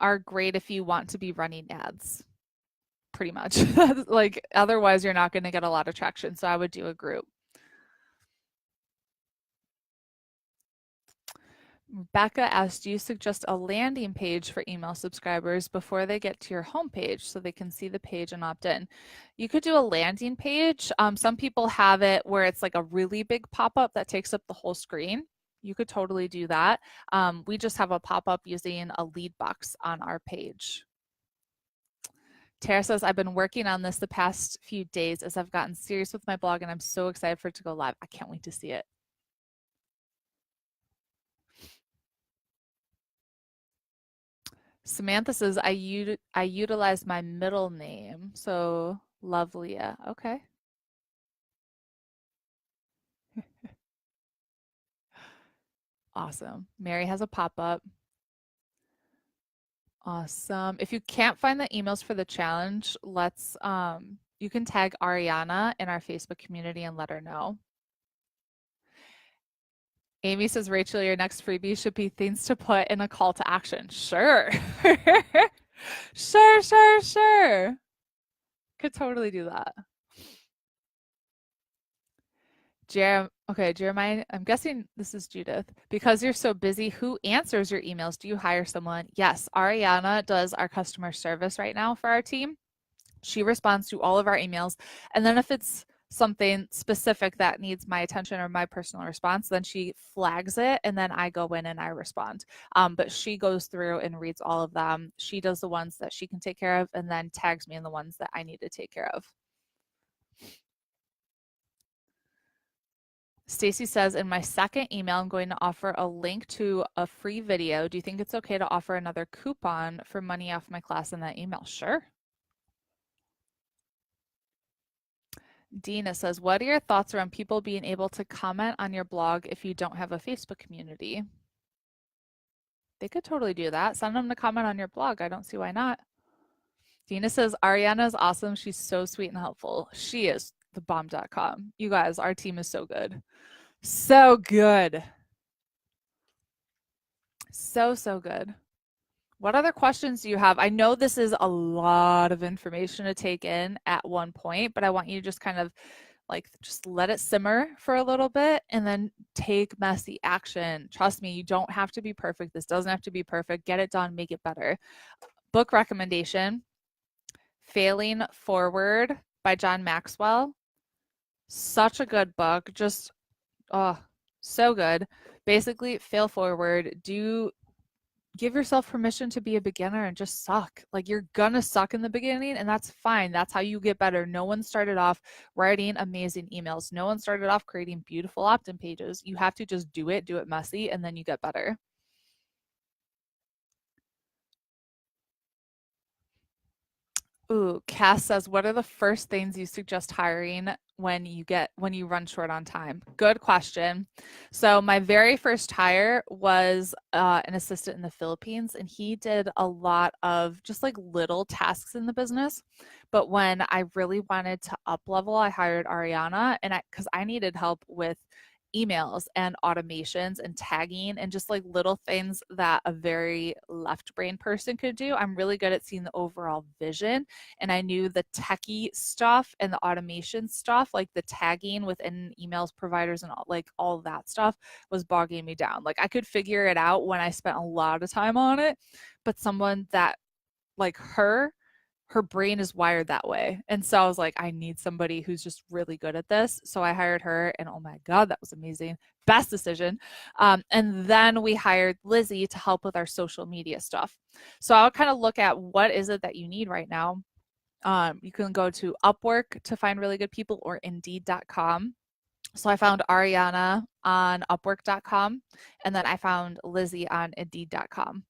are great if you want to be running ads, pretty much. Like, otherwise, you're not going to get a lot of traction. So I would do a group. Becca asked, do you suggest a landing page for email subscribers before they get to your homepage so they can see the page and opt in? You could do a landing page. Some people have it where it's like a really big pop-up that takes up the whole screen. You could totally do that. We just have a pop-up using a lead box on our page. Tara says, I've been working on this the past few days as I've gotten serious with my blog and I'm so excited for it to go live. I can't wait to see it. Samantha says, I utilize my middle name. So Lovelia. Okay. Awesome. Mary has a pop-up. Awesome. If you can't find the emails for the challenge, you can tag Ariana in our Facebook community and let her know. Amy says, Rachel, your next freebie should be things to put in a call to action. Sure. Sure. Could totally do that. Jeremiah, I'm guessing this is Judith. Because you're so busy, who answers your emails? Do you hire someone? Yes, Ariana does our customer service right now for our team. She responds to all of our emails. And then if it's something specific that needs my attention or my personal response, then she flags it and then I go in and I respond. But she goes through and reads all of them. She does the ones that she can take care of and then tags me in the ones that I need to take care of. Stacy says, in my second email, I'm going to offer a link to a free video. Do you think it's okay to offer another coupon for money off my class in that email? Sure. Dina says, what are your thoughts around people being able to comment on your blog if you don't have a Facebook community? They could totally do that. Send them to comment on your blog. I don't see why not. Dina says, Ariana is awesome. She's so sweet and helpful. She is thebomb.com. You guys, our team is so good. So good. So good. What other questions do you have? I know this is a lot of information to take in at one point, but I want you to just kind of just let it simmer for a little bit and then take messy action. Trust me, you don't have to be perfect. This doesn't have to be perfect. Get it done, make it better. Book recommendation, Failing Forward by John Maxwell. Such a good book. So good. Basically, fail forward. Do give yourself permission to be a beginner and just suck. Like you're gonna suck in the beginning, and that's fine. That's how you get better. No one started off writing amazing emails. No one started off creating beautiful opt-in pages. You have to just do it messy, and then you get better. Ooh, Cass says, what are the first things you suggest hiring when you run short on time? Good question. So my very first hire was an assistant in the Philippines, and he did a lot of just like little tasks in the business. But when I really wanted to up level, I hired Ariana, and because I needed help with emails and automations and tagging and just like little things that a very left brain person could do. I'm really good at seeing the overall vision, and I knew the techie stuff and the automation stuff, like the tagging within emails providers and all of that stuff was bogging me down. Like I could figure it out when I spent a lot of time on it, but someone that like her brain is wired that way. And so I was like, I need somebody who's just really good at this. So I hired her, and oh my God, that was amazing. Best decision. And then we hired Lizzie to help with our social media stuff. So I would kind of look at what is it that you need right now. You can go to Upwork to find really good people or Indeed.com. So I found Ariana on Upwork.com, and then I found Lizzie on Indeed.com.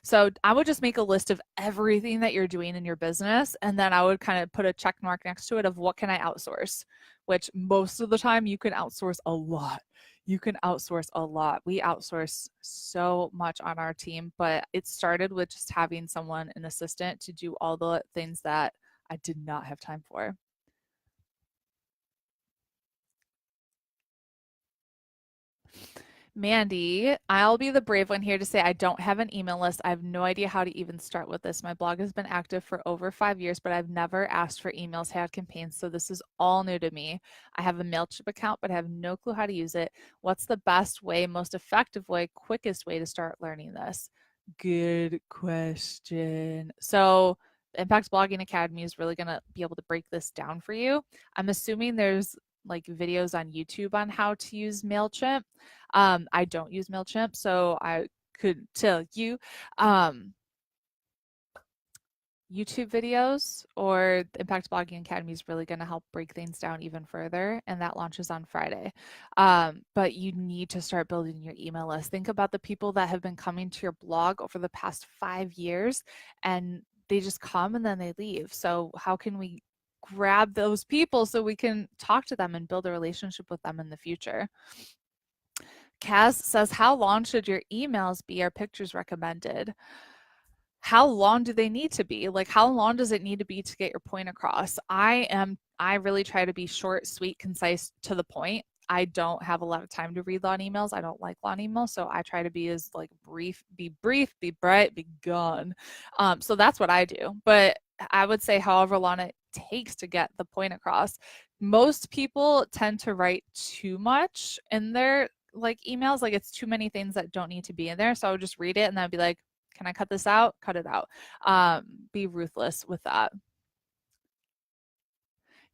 So I would just make a list of everything that you're doing in your business, and then I would kind of put a check mark next to it of what can I outsource, which most of the time you can outsource a lot. You can outsource a lot. We outsource so much on our team, but it started with just having someone, an assistant, to do all the things that I did not have time for. Mandy, I'll be the brave one here to say I don't have an email list. I have no idea how to even start with this. My blog has been active for over 5 years, but I've never asked for emails, had campaigns, so this is all new to me. I have a MailChimp account, but I have no clue how to use it. What's the best way, most effective way, quickest way to start learning this? Good question. So, Impact Blogging Academy is really going to be able to break this down for you. I'm assuming there's like videos on YouTube on how to use MailChimp. I don't use MailChimp, so I could tell you YouTube videos or the Impact Blogging Academy is really going to help break things down even further, and that launches on Friday. But you need to start building your email list. Think about the people that have been coming to your blog over the past 5 years, and they just come and then they leave. So how can we grab those people so we can talk to them and build a relationship with them in the future? Kaz says, how long should your emails be? Are pictures recommended? How long do they need to be? Like, how long does it need to be to get your point across? I really try to be short, sweet, concise, to the point. I don't have a lot of time to read long emails. I don't like long emails, so I try to be as like brief, be bright, be gone. So that's what I do. But I would say however long it takes to get the point across. Most people tend to write too much in their like emails, like it's too many things that don't need to be in there. So I would just read it and then I'd be like, can I cut this out? Cut it out. Be ruthless with that.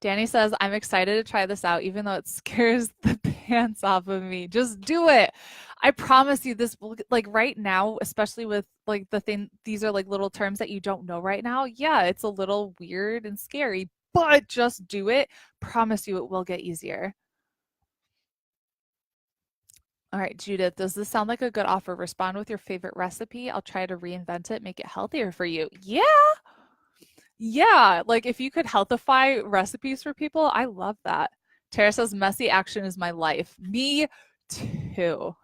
Danny says, I'm excited to try this out, even though it scares the pants off of me. Just do it. I promise you this will, like right now, especially with like the thing, these are like little terms that you don't know right now. Yeah, it's a little weird and scary, but just do it. Promise you it will get easier. All right, Judith, does this sound like a good offer? Respond with your favorite recipe. I'll try to reinvent it, make it healthier for you. Yeah, yeah. Like if you could healthify recipes for people, I love that. Tara says, messy action is my life. Me too.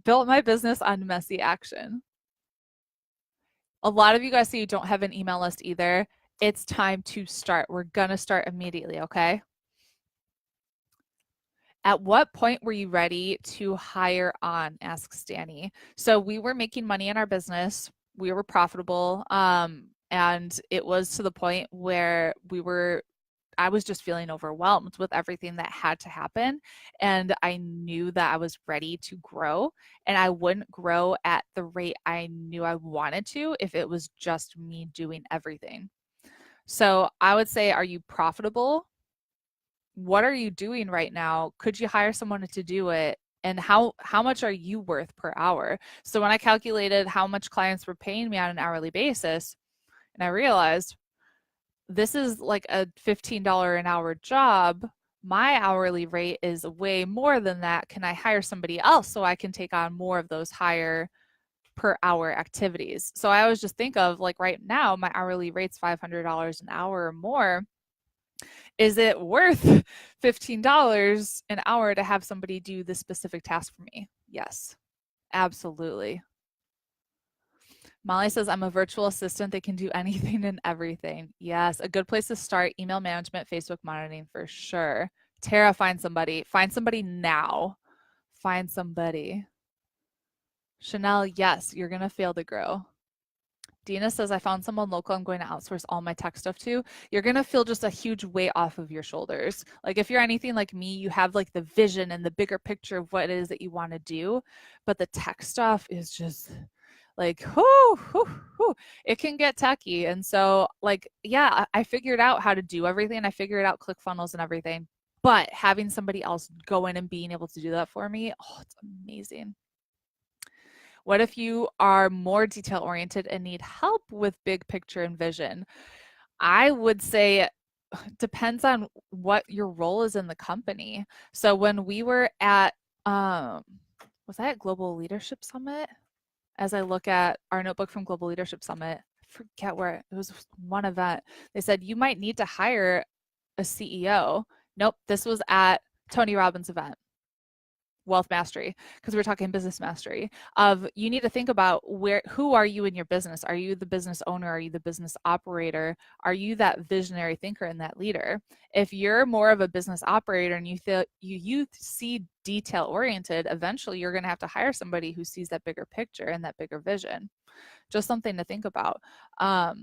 Built my business on messy action. A lot of you guys say you don't have an email list either. It's time to start. We're going to start immediately, okay? At what point were you ready to hire on? Asks Danny. So we were making money in our business. We were profitable. And it was to the point where I was just feeling overwhelmed with everything that had to happen. And I knew that I was ready to grow, and I wouldn't grow at the rate I knew I wanted to if it was just me doing everything. So I would say, are you profitable? What are you doing right now? Could you hire someone to do it? and how much are you worth per hour? So when I calculated how much clients were paying me on an hourly basis, and I realized this is like a $15 an hour job, my hourly rate is way more than that. Can I hire somebody else so I can take on more of those higher per hour activities? So I always just think of, like, right now my hourly rate's $500 an hour or more. Is it worth $15 an hour to have somebody do this specific task for me? Yes, absolutely. Molly says, I'm a virtual assistant that can do anything and everything. Yes, a good place to start: email management, Facebook monitoring for sure. Tara, find somebody. Find somebody now. Find somebody. Chanel, yes, you're going to fail to grow. Dina says, I found someone local I'm going to outsource all my tech stuff to. You're going to feel just a huge weight off of your shoulders. Like, if you're anything like me, you have like the vision and the bigger picture of what it is that you want to do. But the tech stuff is just like, whoo, whoo, whoo, it can get techy. And so, like, yeah, I figured out how to do everything. I figured out ClickFunnels and everything. But having somebody else go in and being able to do that for me, oh, it's amazing. What if you are more detail oriented and need help with big picture and vision? I would say it depends on what your role is in the company. So when we were at, was I at Global Leadership Summit? As I look at our notebook from Global Leadership Summit, I forget where it was, one event. They said you might need to hire a CEO. Nope, this was at Tony Robbins' event. Wealth mastery, because we're talking business mastery, of you need to think about who are you in your business? Are you the business owner? Are you the business operator? Are you that visionary thinker and that leader? If you're more of a business operator and you feel you see detail oriented, eventually you're going to have to hire somebody who sees that bigger picture and that bigger vision. Just something to think about. I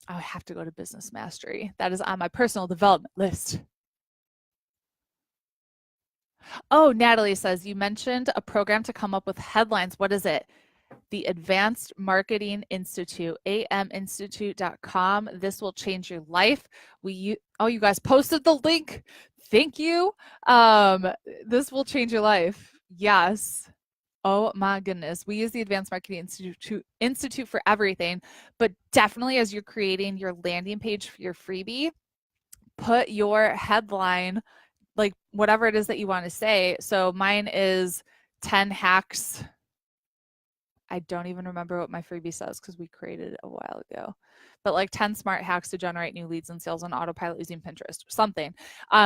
have to go to business mastery. That is on my personal development list. Oh, Natalie says, you mentioned a program to come up with headlines. What is it? The Advanced Marketing Institute, aminstitute.com. This will change your life. Oh, you guys posted the link. Thank you. This will change your life. Yes. Oh my goodness. We use the Advanced Marketing Institute for everything, but definitely as you're creating your landing page for your freebie, put your headline, like whatever it is that you want to say. So mine is 10 hacks. I don't even remember what my freebie says because we created it a while ago, but like 10 smart hacks to generate new leads and sales on autopilot using Pinterest, something.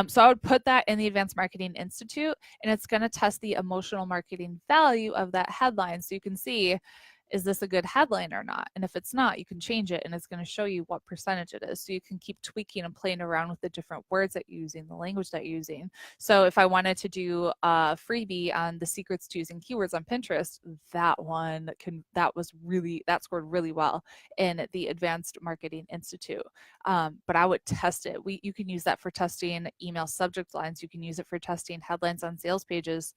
So I would put that in the Advanced Marketing Institute, and it's going to test the emotional marketing value of that headline. So you can see, is this a good headline or not? And if it's not, you can change it, and it's going to show you what percentage it is. So you can keep tweaking and playing around with the different words that you're using, the language that you're using. So if I wanted to do a freebie on the secrets to using keywords on Pinterest, that scored really well in the Advanced Marketing Institute. But I would test it. You can use that for testing email subject lines. You can use it for testing headlines on sales pages.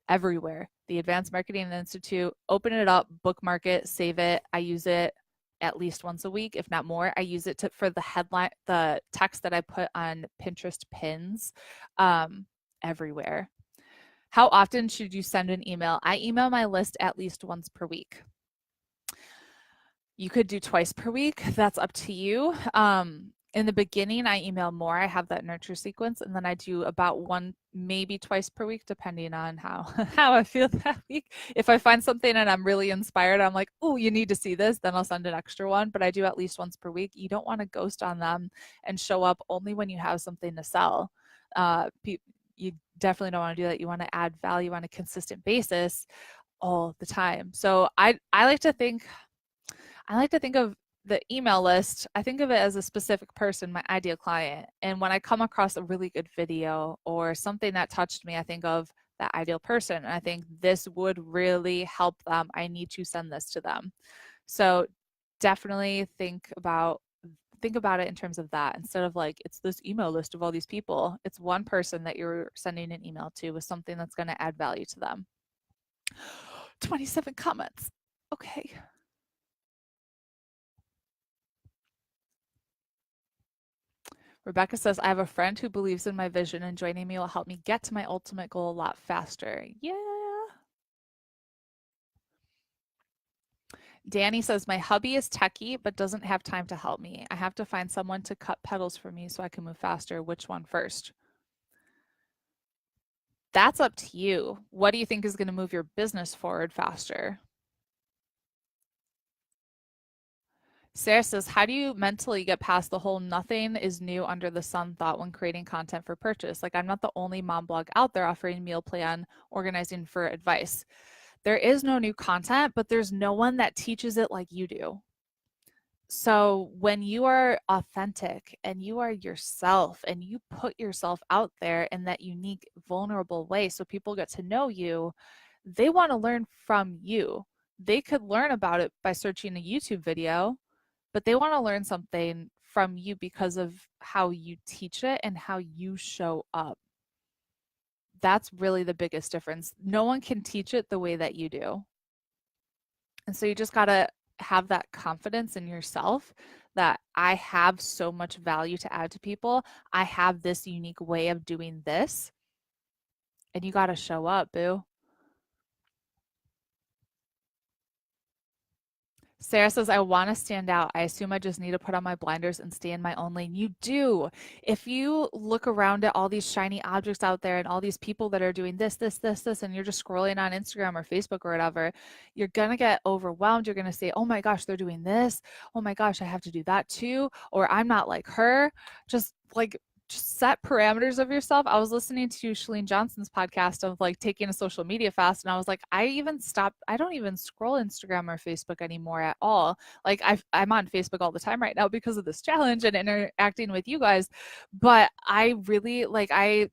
Everywhere. The Advanced Marketing Institute, open it up, bookmark it, save it. I use it at least once a week, if not more. I use it for the headline, the text that I put on Pinterest pins, everywhere. How often should you send an email? I email my list at least once per week. You could do twice per week. That's up to you. In the beginning, I email more. I have that nurture sequence, and then I do about one, maybe twice per week, depending on how I feel that week. If I find something and I'm really inspired, I'm like, oh, you need to see this, then I'll send an extra one. But I do at least once per week. You don't want to ghost on them and show up only when you have something to sell. You definitely don't want to do that. You want to add value on a consistent basis all the time. So I like to think of the email list, I think of it as a specific person, my ideal client. And when I come across a really good video or something that touched me, I think of that ideal person. And I think this would really help them. I need to send this to them. So definitely think about it in terms of that, instead of like, it's this email list of all these people. It's one person that you're sending an email to with something that's going to add value to them. 27 comments. Okay. Rebecca says, I have a friend who believes in my vision, and joining me will help me get to my ultimate goal a lot faster. Yeah. Danny says, my hubby is techie, but doesn't have time to help me. I have to find someone to cut pedals for me so I can move faster. Which one first? That's up to you. What do you think is going to move your business forward faster? Sarah says, how do you mentally get past the whole nothing is new under the sun thought when creating content for purchase? Like, I'm not the only mom blog out there offering meal plan organizing for advice. There is no new content, but there's no one that teaches it like you do. So when you are authentic and you are yourself and you put yourself out there in that unique, vulnerable way so people get to know you, they want to learn from you. They could learn about it by searching a YouTube video, but they want to learn something from you because of how you teach it and how you show up. That's really the biggest difference. No one can teach it the way that you do. And so you just got to have that confidence in yourself that I have so much value to add to people. I have this unique way of doing this. And you got to show up, boo. Sarah says, I want to stand out. I assume I just need to put on my blinders and stay in my own lane. You do. If you look around at all these shiny objects out there and all these people that are doing this, and you're just scrolling on Instagram or Facebook or whatever, you're going to get overwhelmed. You're going to say, oh my gosh, they're doing this. Oh my gosh, I have to do that too. Or I'm not like her. Just set parameters of yourself. I was listening to Shalene Johnson's podcast of like taking a social media fast, and I was like, I don't even scroll Instagram or Facebook anymore at all. Like I'm on Facebook all the time right now because of this challenge and interacting with you guys, but I really I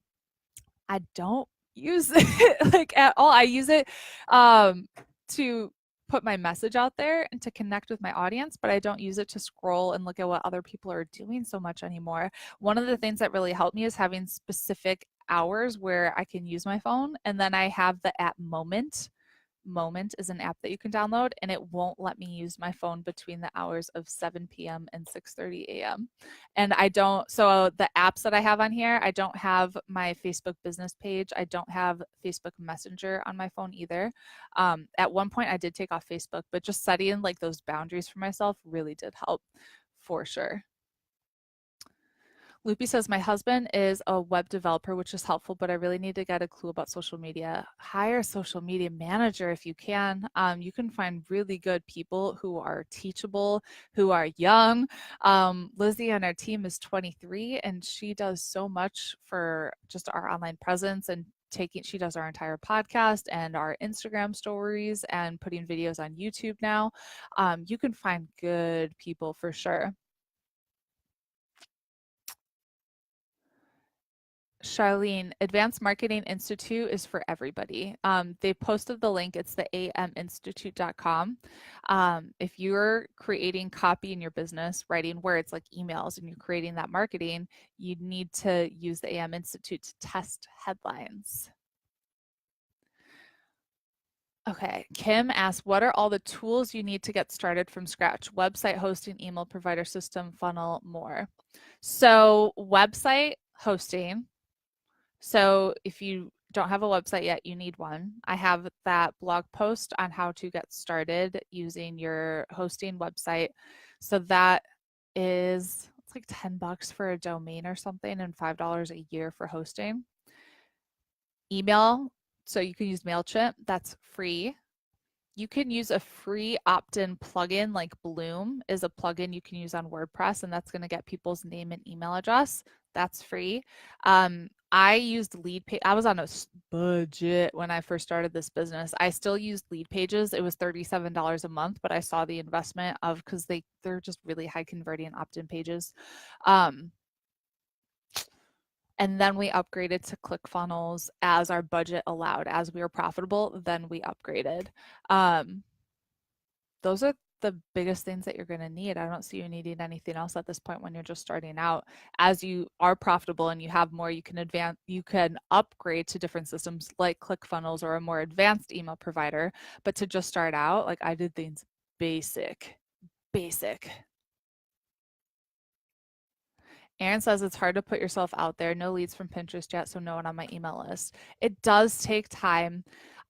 don't use it like at all. I use it to put my message out there and to connect with my audience, but I don't use it to scroll and look at what other people are doing so much anymore. One of the things that really helped me is having specific hours where I can use my phone, and then I have the app Moment. Moment is an app that you can download, and it won't let me use my phone between the hours of 7 p.m. and 6:30 a.m. And I don't, so the apps that I have on here, I don't have my Facebook business page. I don't have Facebook Messenger on my phone either. At one point, I did take off Facebook, but just setting like those boundaries for myself really did help for sure. Loopy says, my husband is a web developer, which is helpful, but I really need to get a clue about social media. Hire a social media manager if you can. You can find really good people who are teachable, who are young. Lizzie on our team is 23, and she does so much for just our online presence and she does our entire podcast and our Instagram stories and putting videos on YouTube now. You can find good people for sure. Charlene, Advanced Marketing Institute is for everybody. They posted the link. It's the aminstitute.com. If you're creating copy in your business, writing words like emails, and you're creating that marketing, you need to use the AM Institute to test headlines. Okay, Kim asks, what are all the tools you need to get started from scratch? Website hosting, email provider system, funnel, more. So website hosting. So if you don't have a website yet, you need one. I have that blog post on how to get started using your hosting website. So that is, it's like $10 for a domain or something and $5 a year for hosting. Email, so you can use MailChimp, that's free. You can use a free opt-in plugin like Bloom is a plugin you can use on WordPress, and that's going to get people's name and email address. That's free. I used lead page. I was on a budget when I first started this business. I still used lead pages. It was $37 a month, but I saw the investment of because they're just really high converting opt-in pages. And then we upgraded to ClickFunnels as our budget allowed. As we were profitable, then we upgraded. Those are the biggest things that you're going to need. I don't see you needing anything else at this point when you're just starting out. As you are profitable and you have more, you can upgrade to different systems like ClickFunnels or a more advanced email provider. But to just start out, like I did things basic. Aaron says it's hard to put yourself out there. No leads from Pinterest yet, so no one on my email list. It does take time.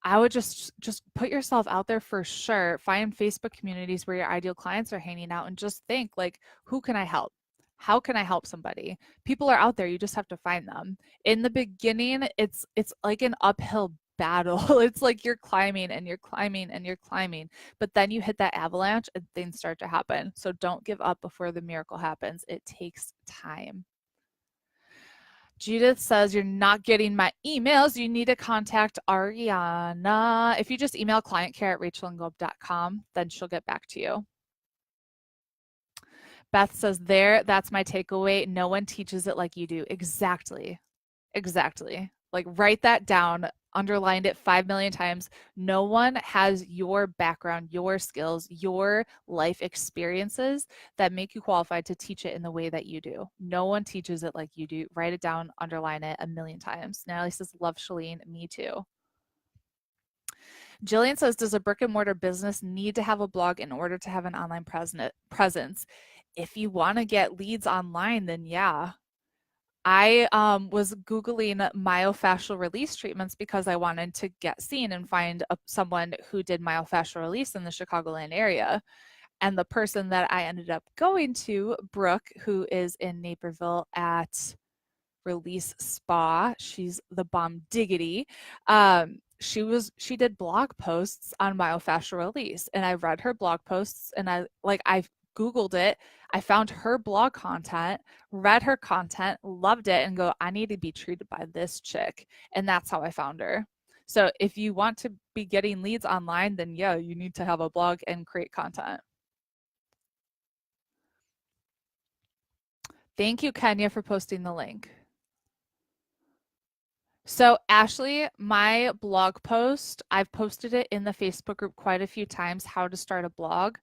I would just put yourself out there for sure. Find Facebook communities where your ideal clients are hanging out and just think like, who can I help? How can I help somebody? People are out there, you just have to find them. In the beginning, it's like an uphill battle. It's like you're climbing and you're climbing and you're climbing, but then you hit that avalanche and things start to happen. So don't give up before the miracle happens. It takes time. Judith says, you're not getting my emails. You need to contact Ariana. If you just email clientcare@rachelandgob.com, then she'll get back to you. Beth says, that's my takeaway. No one teaches it like you do. Exactly. Exactly. Like write that down, underlined it 5 million times. No one has your background, your skills, your life experiences that make you qualified to teach it in the way that you do. No one teaches it like you do. Write it down, underline it a million times. Natalie says, love Shalene. Me too. Jillian says, does a brick and mortar business need to have a blog in order to have an online presence? If you want to get leads online, then yeah. I was Googling myofascial release treatments because I wanted to get seen and find someone who did myofascial release in the Chicagoland area. And the person that I ended up going to, Brooke, who is in Naperville at Release Spa. She's the bomb diggity. She did blog posts on myofascial release, and I read her blog posts, and I Googled it. I found her blog content, read her content, loved it, and go, I need to be treated by this chick. And that's how I found her. So if you want to be getting leads online, then yeah, you need to have a blog and create content. Thank you, Kenya, for posting the link. So Ashley, my blog post, I've posted it in the Facebook group quite a few times, how to start a blog.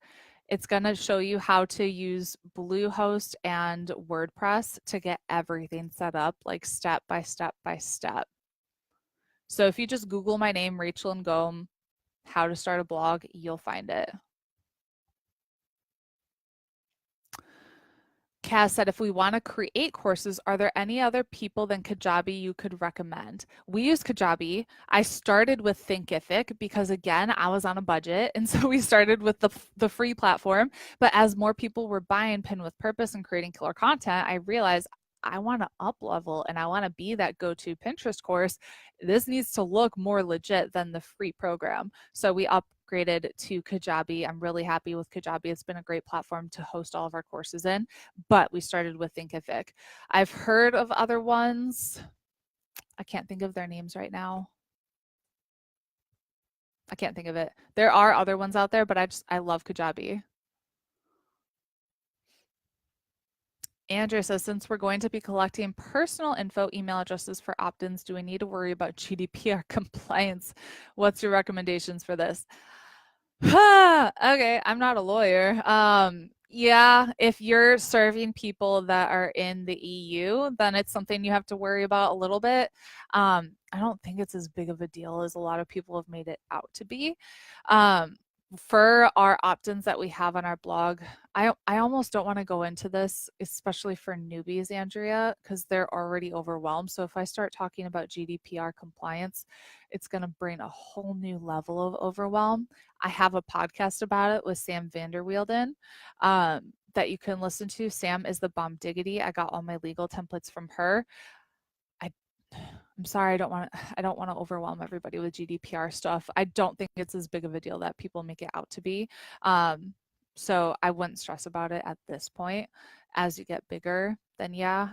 It's going to show you how to use Bluehost and WordPress to get everything set up, like step by step by step. So if you just Google my name, Rachel Ngom, how to start a blog, you'll find it. Kaz said, if we want to create courses, are there any other people than Kajabi you could recommend? We use Kajabi. I started with Thinkific because, again, I was on a budget. And so we started with the free platform. But as more people were buying Pin with Purpose and creating killer content, I realized I want to up level and I want to be that go-to Pinterest course. This needs to look more legit than the free program. So we upgraded to Kajabi. I'm really happy with Kajabi. It's been a great platform to host all of our courses in, but we started with Thinkific. I've heard of other ones. I can't think of their names right now. I can't think of it. There are other ones out there, but I love Kajabi. Andrea says, since we're going to be collecting personal info email addresses for opt-ins, do we need to worry about GDPR compliance? What's your recommendations for this? Okay, I'm not a lawyer. Yeah, if you're serving people that are in the EU, then it's something you have to worry about a little bit. I don't think it's as big of a deal as a lot of people have made it out to be. For our opt-ins that we have on our blog, I almost don't want to go into this, especially for newbies, Andrea, because they're already overwhelmed. So if I start talking about GDPR compliance, it's going to bring a whole new level of overwhelm. I have a podcast about it with Sam Vanderwielden that you can listen to. Sam is the bomb diggity. I got all my legal templates from her. I'm sorry, I don't want to overwhelm everybody with GDPR stuff. I don't think it's as big of a deal that people make it out to be. So I wouldn't stress about it at this point. As you get bigger, then yeah.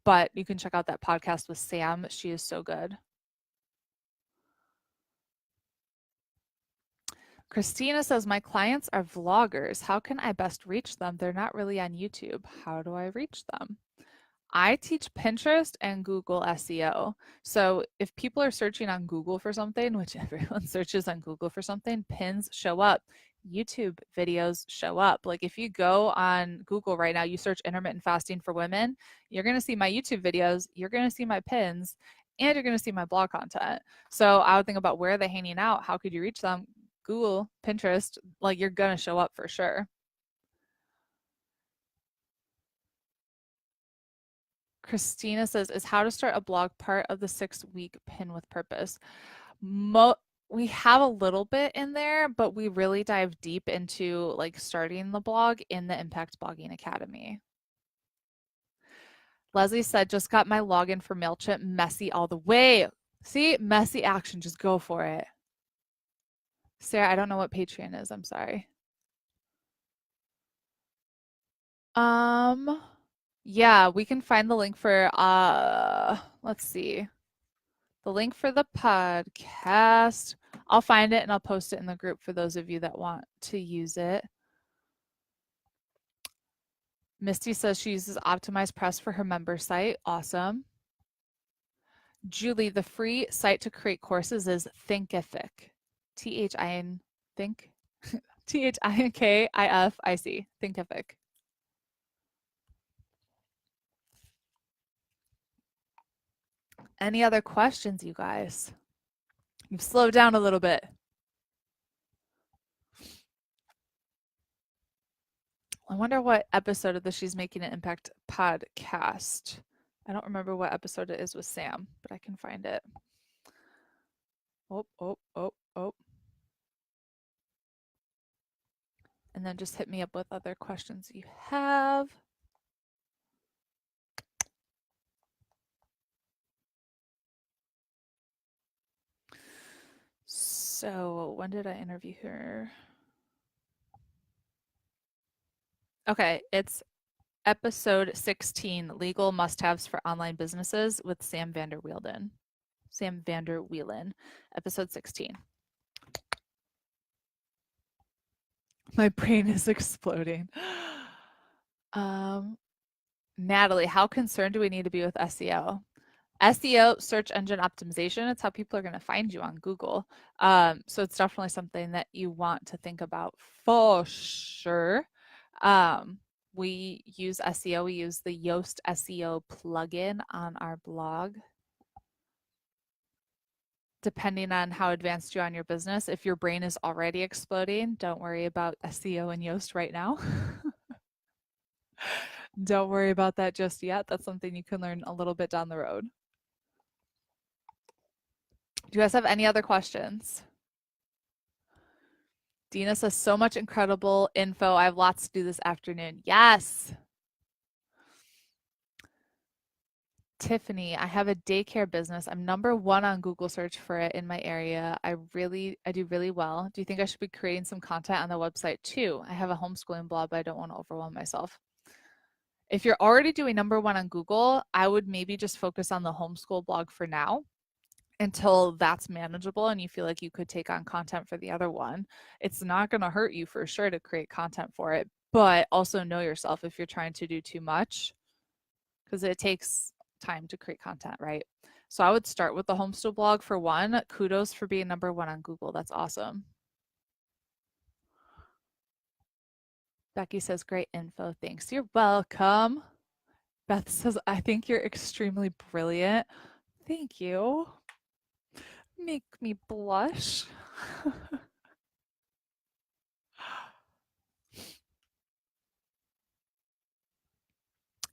But you can check out that podcast with Sam. She is so good. Christina says, my clients are vloggers. How can I best reach them? They're not really on YouTube. How do I reach them? I teach Pinterest and Google SEO. So if people are searching on Google for something, which everyone searches on Google for something, pins show up. YouTube videos show up. Like if you go on Google right now, you search intermittent fasting for women, you're going to see my YouTube videos, you're going to see my pins, and you're going to see my blog content. So I would think about where are they hanging out? How could you reach them? Google, Pinterest, like you're going to show up for sure. Christina says, is how to start a blog part of the 6-week Pin with Purpose? We have a little bit in there, but we really dive deep into like starting the blog in the Impact Blogging Academy. Leslie said, just got my login for MailChimp, messy all the way. See, messy action, just go for it. Sarah, I don't know what Patreon is. I'm sorry. Yeah, we can find the link for let's see. The link for the podcast. I'll find it and I'll post it in the group for those of you that want to use it. Misty says she uses Optimized Press for her member site. Awesome. Julie, the free site to create courses is Thinkific. T-H-I-N think Thinkific. Thinkific. Any other questions, you guys? You've slowed down a little bit. I wonder what episode of the She's Making an Impact podcast. I don't remember what episode it is with Sam, but I can find it. Oh. And then just hit me up with other questions you have. So when did I interview her? Okay, it's episode 16, Legal Must-Haves for Online Businesses with Sam Vanderwielen. Episode 16. My brain is exploding. Natalie, how concerned do we need to be with SEO? SEO, search engine optimization, it's how people are going to find you on Google. So it's definitely something that you want to think about for sure. We use SEO. We use the Yoast SEO plugin on our blog. Depending on how advanced you are on your business, if your brain is already exploding, don't worry about SEO and Yoast right now. Don't worry about that just yet. That's something you can learn a little bit down the road. Do you guys have any other questions? Dina says, so much incredible info. I have lots to do this afternoon. Yes. Tiffany, I have a daycare business. I'm #1 on Google search for it in my area. I do really well. Do you think I should be creating some content on the website too? I have a homeschooling blog, but I don't want to overwhelm myself. If you're already doing #1 on Google, I would maybe just focus on the homeschool blog for now until that's manageable and you feel like you could take on content for the other one. It's not going to hurt you for sure to create content for it, but also know yourself if you're trying to do too much, because it takes time to create content, right? So I would start with the homeschool blog for one. Kudos for being #1 on Google. That's awesome. Becky says, great info. Thanks. You're welcome. Beth says, I think you're extremely brilliant. Thank you. Make me blush.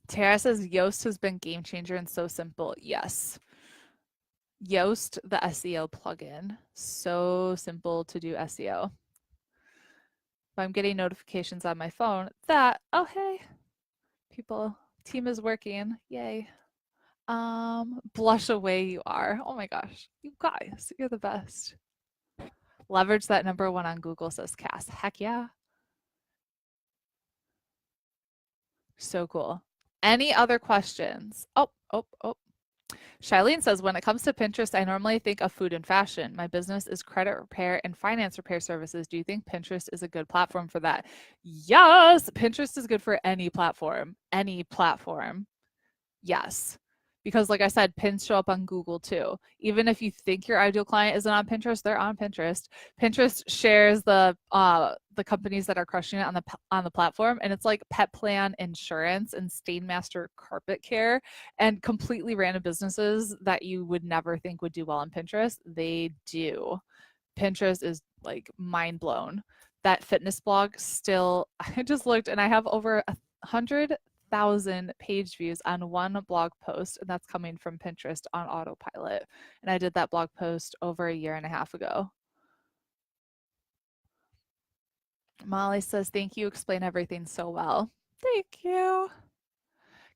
Tara says, Yoast has been game changer and so simple. Yes. Yoast, the SEO plugin. So simple to do SEO. If I'm getting notifications on my phone that, oh, hey, team is working. Yay. Blush away you are. Oh my gosh. You guys, you're the best. Leverage that #1 on Google, says Cass. Heck yeah. So cool. Any other questions? Oh. Shailene says, when it comes to Pinterest, I normally think of food and fashion. My business is credit repair and finance repair services. Do you think Pinterest is a good platform for that? Yes, Pinterest is good for any platform. Any platform. Yes. Because like I said, pins show up on Google too. Even if you think your ideal client isn't on Pinterest, they're on Pinterest. Pinterest shares the companies that are crushing it on the platform, and it's like Pet Plan Insurance and Stainmaster Carpet Care and completely random businesses that you would never think would do well on Pinterest. They do. Pinterest is like mind blown. That fitness blog still, I just looked and I have over 100,000 page views on one blog post, and that's coming from Pinterest on autopilot. And I did that blog post over a year and a half ago. Molly says, thank you. Explain everything so well. Thank you.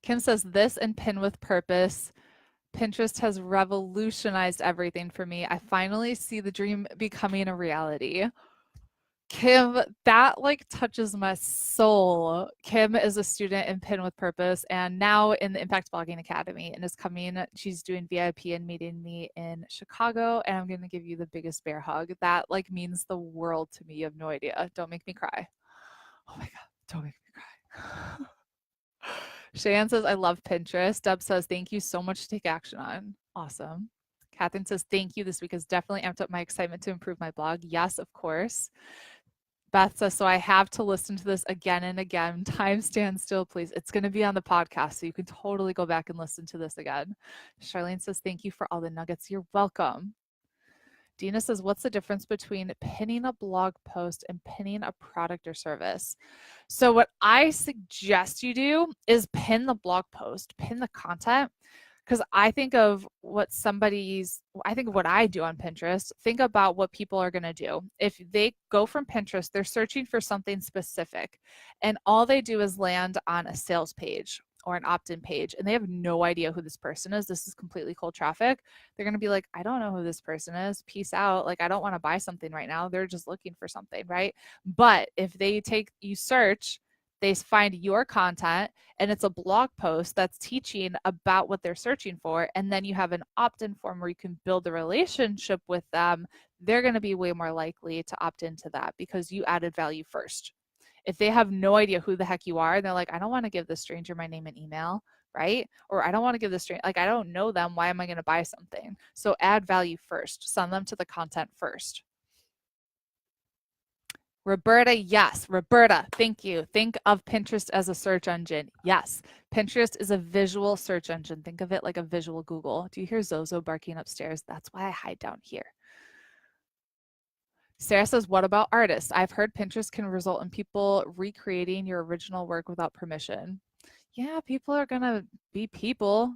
Kim says, this and Pin with Purpose. Pinterest has revolutionized everything for me. I finally see the dream becoming a reality. Kim, that like touches my soul. Kim is a student in Pin with Purpose and now in the Impact Blogging Academy and is coming. She's doing VIP and meeting me in Chicago. And I'm going to give you the biggest bear hug. That like means the world to me. You have no idea. Don't make me cry. Oh my God. Don't make me cry. Cheyenne says, I love Pinterest. Deb says, thank you so much to take action on. Awesome. Catherine says, thank you. This week has definitely amped up my excitement to improve my blog. Yes, of course. Beth says, so I have to listen to this again and again. Time stand still, please. It's going to be on the podcast, so you can totally go back and listen to this again. Charlene says, thank you for all the nuggets. You're welcome. Dina says, what's the difference between pinning a blog post and pinning a product or service? So what I suggest you do is pin the blog post, pin the content, because I think of what I do on Pinterest. Think about what people are going to do. If they go from Pinterest, they're searching for something specific, and all they do is land on a sales page or an opt-in page, and they have no idea who this person is. This is completely cold traffic. They're going to be like, I don't know who this person is. Peace out. Like, I don't want to buy something right now. They're just looking for something, right? But if you search, they find your content and it's a blog post that's teaching about what they're searching for, and then you have an opt-in form where you can build a relationship with them, they're going to be way more likely to opt into that because you added value first. If they have no idea who the heck you are, they're like, I don't want to give this stranger my name and email, right? Or I don't want to give this stranger, like, I don't know them. Why am I going to buy something? So add value first. Send them to the content first. Roberta, yes. Roberta, thank you. Think of Pinterest as a search engine. Yes. Pinterest is a visual search engine. Think of it like a visual Google. Do you hear Zozo barking upstairs? That's why I hide down here. Sarah says, what about artists? I've heard Pinterest can result in people recreating your original work without permission. Yeah, people are going to be people.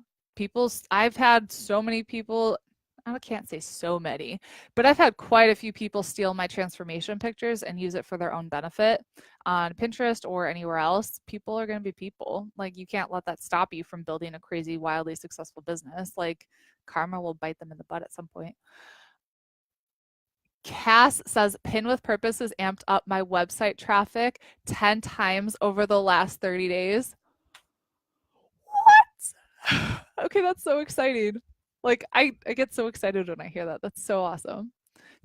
I've had so many people, I can't say so many, but I've had quite a few people steal my transformation pictures and use it for their own benefit on Pinterest or anywhere else. People are going to be people. Like, you can't let that stop you from building a crazy, wildly successful business. Like, karma will bite them in the butt at some point. Cass says, Pin with Purpose has amped up my website traffic 10 times over the last 30 days. What? Okay, that's so exciting. Like, I get so excited when I hear that. That's so awesome.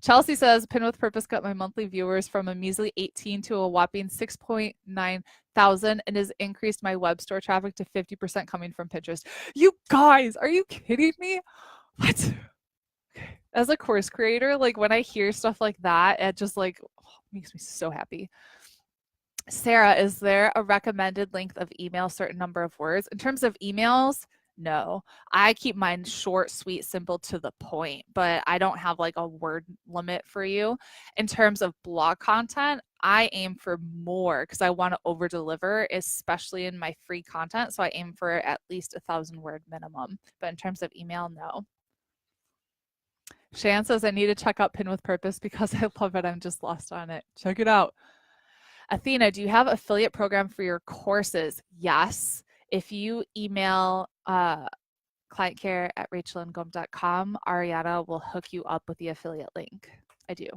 Chelsea says, Pin with Purpose got my monthly viewers from a measly 18 to a whopping 6.9 thousand and has increased my web store traffic to 50% coming from Pinterest. You guys, are you kidding me? What? As a course creator, like, when I hear stuff like that, it just like makes me so happy. Sarah, is there a recommended length of email, certain number of words? In terms of emails, no. I keep mine short, sweet, simple, to the point, but I don't have like a word limit for you. In terms of blog content, I aim for more because I want to over deliver, especially in my free content. So I aim for at least 1,000-word minimum. But in terms of email, no. Shan says, I need to check out Pin with Purpose because I love it. I'm just lost on it. Check it out. Athena, do you have affiliate program for your courses? Yes. If you email clientcare@rachelandgom.com, Ariana will hook you up with the affiliate link. I do.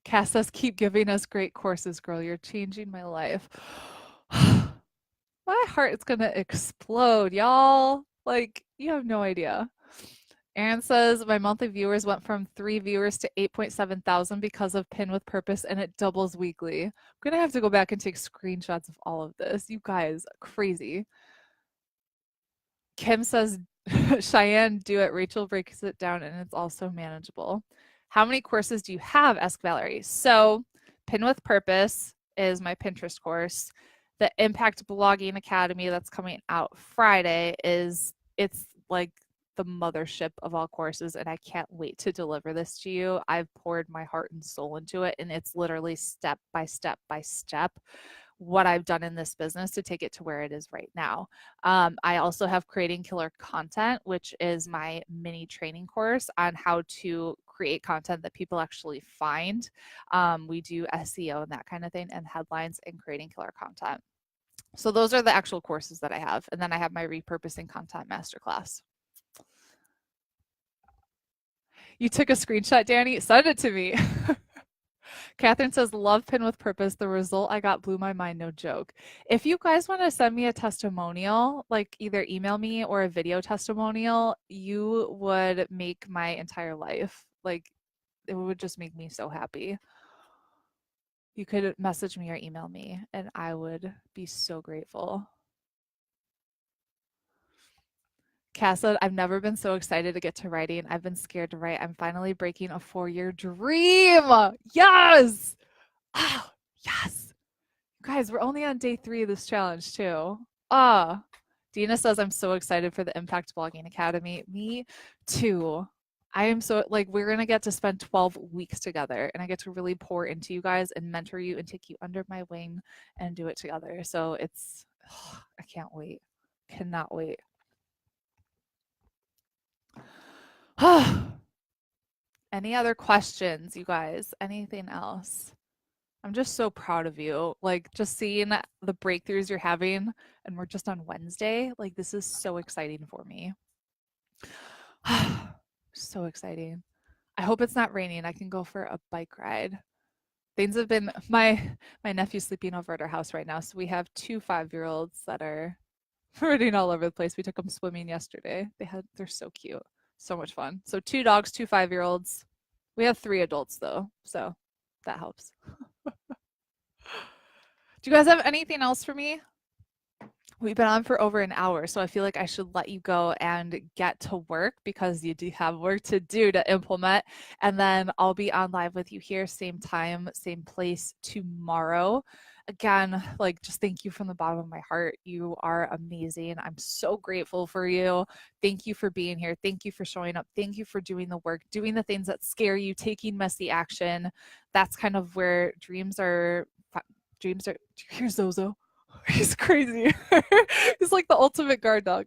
Cass says, keep giving us great courses, girl. You're changing my life. My heart is going to explode, y'all. Like, you have no idea. Aaron says, my monthly viewers went from 3 viewers to 8.7 thousand because of Pin with Purpose, and it doubles weekly. I'm going to have to go back and take screenshots of all of this. You guys, crazy. Kim says, Cheyenne, do it. Rachel breaks it down, and it's also manageable. How many courses do you have? Asked Valerie. So, Pin with Purpose is my Pinterest course. The Impact Blogging Academy that's coming out Friday it's like the mothership of all courses, and I can't wait to deliver this to you. I've poured my heart and soul into it, and it's literally step by step by step what I've done in this business to take it to where it is right now. I also have Creating Killer Content, which is my mini training course on how to create content that people actually find. We do SEO and that kind of thing, and headlines and creating killer content. So those are the actual courses that I have. And then I have my repurposing content masterclass. You took a screenshot, Danny? Send it to me. Catherine says, love pin with purpose. The result I got blew my mind, no joke. If you guys want to send me a testimonial, like either email me or a video testimonial, you would make my entire life. Like it would just make me so happy. You could message me or email me and I would be so grateful. Cass said, I've never been so excited to get to writing. I've been scared to write. I'm finally breaking a 4-year dream. Yes. Oh, yes. Guys, we're only on day 3 of this challenge too. Dina says, I'm so excited for the Impact Blogging Academy. Me too. I am so, like, we're going to get to spend 12 weeks together and I get to really pour into you guys and mentor you and take you under my wing and do it together. So it's, I can't wait. Cannot wait. Any other questions, you guys? Anything else? I'm just so proud of you. Like, just seeing the breakthroughs you're having, and we're just on Wednesday. Like, this is so exciting for me. So exciting. I hope it's not raining. I can go for a bike ride. Things have been, my nephew's sleeping over at our house right now. So we have 2 5-year-olds that are running all over the place. We took them swimming yesterday. They're so cute. So much fun. So 2 dogs, 2 5-year-olds. We have 3 adults though. So that helps. Do you guys have anything else for me? We've been on for over an hour, so I feel like I should let you go and get to work because you do have work to do to implement. And then I'll be on live with you here, same time, same place tomorrow. Again, like, just thank you from the bottom of my heart. You are amazing. I'm so grateful for you. Thank you for being here. Thank you for showing up. Thank you for doing the work, doing the things that scare you, taking messy action. That's kind of where dreams are. Here's Zozo. He's crazy. He's like the ultimate guard dog.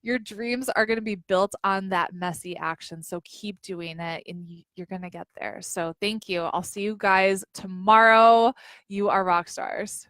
Your dreams are going to be built on that messy action. So keep doing it and you're going to get there. So thank you. I'll see you guys tomorrow. You are rock stars.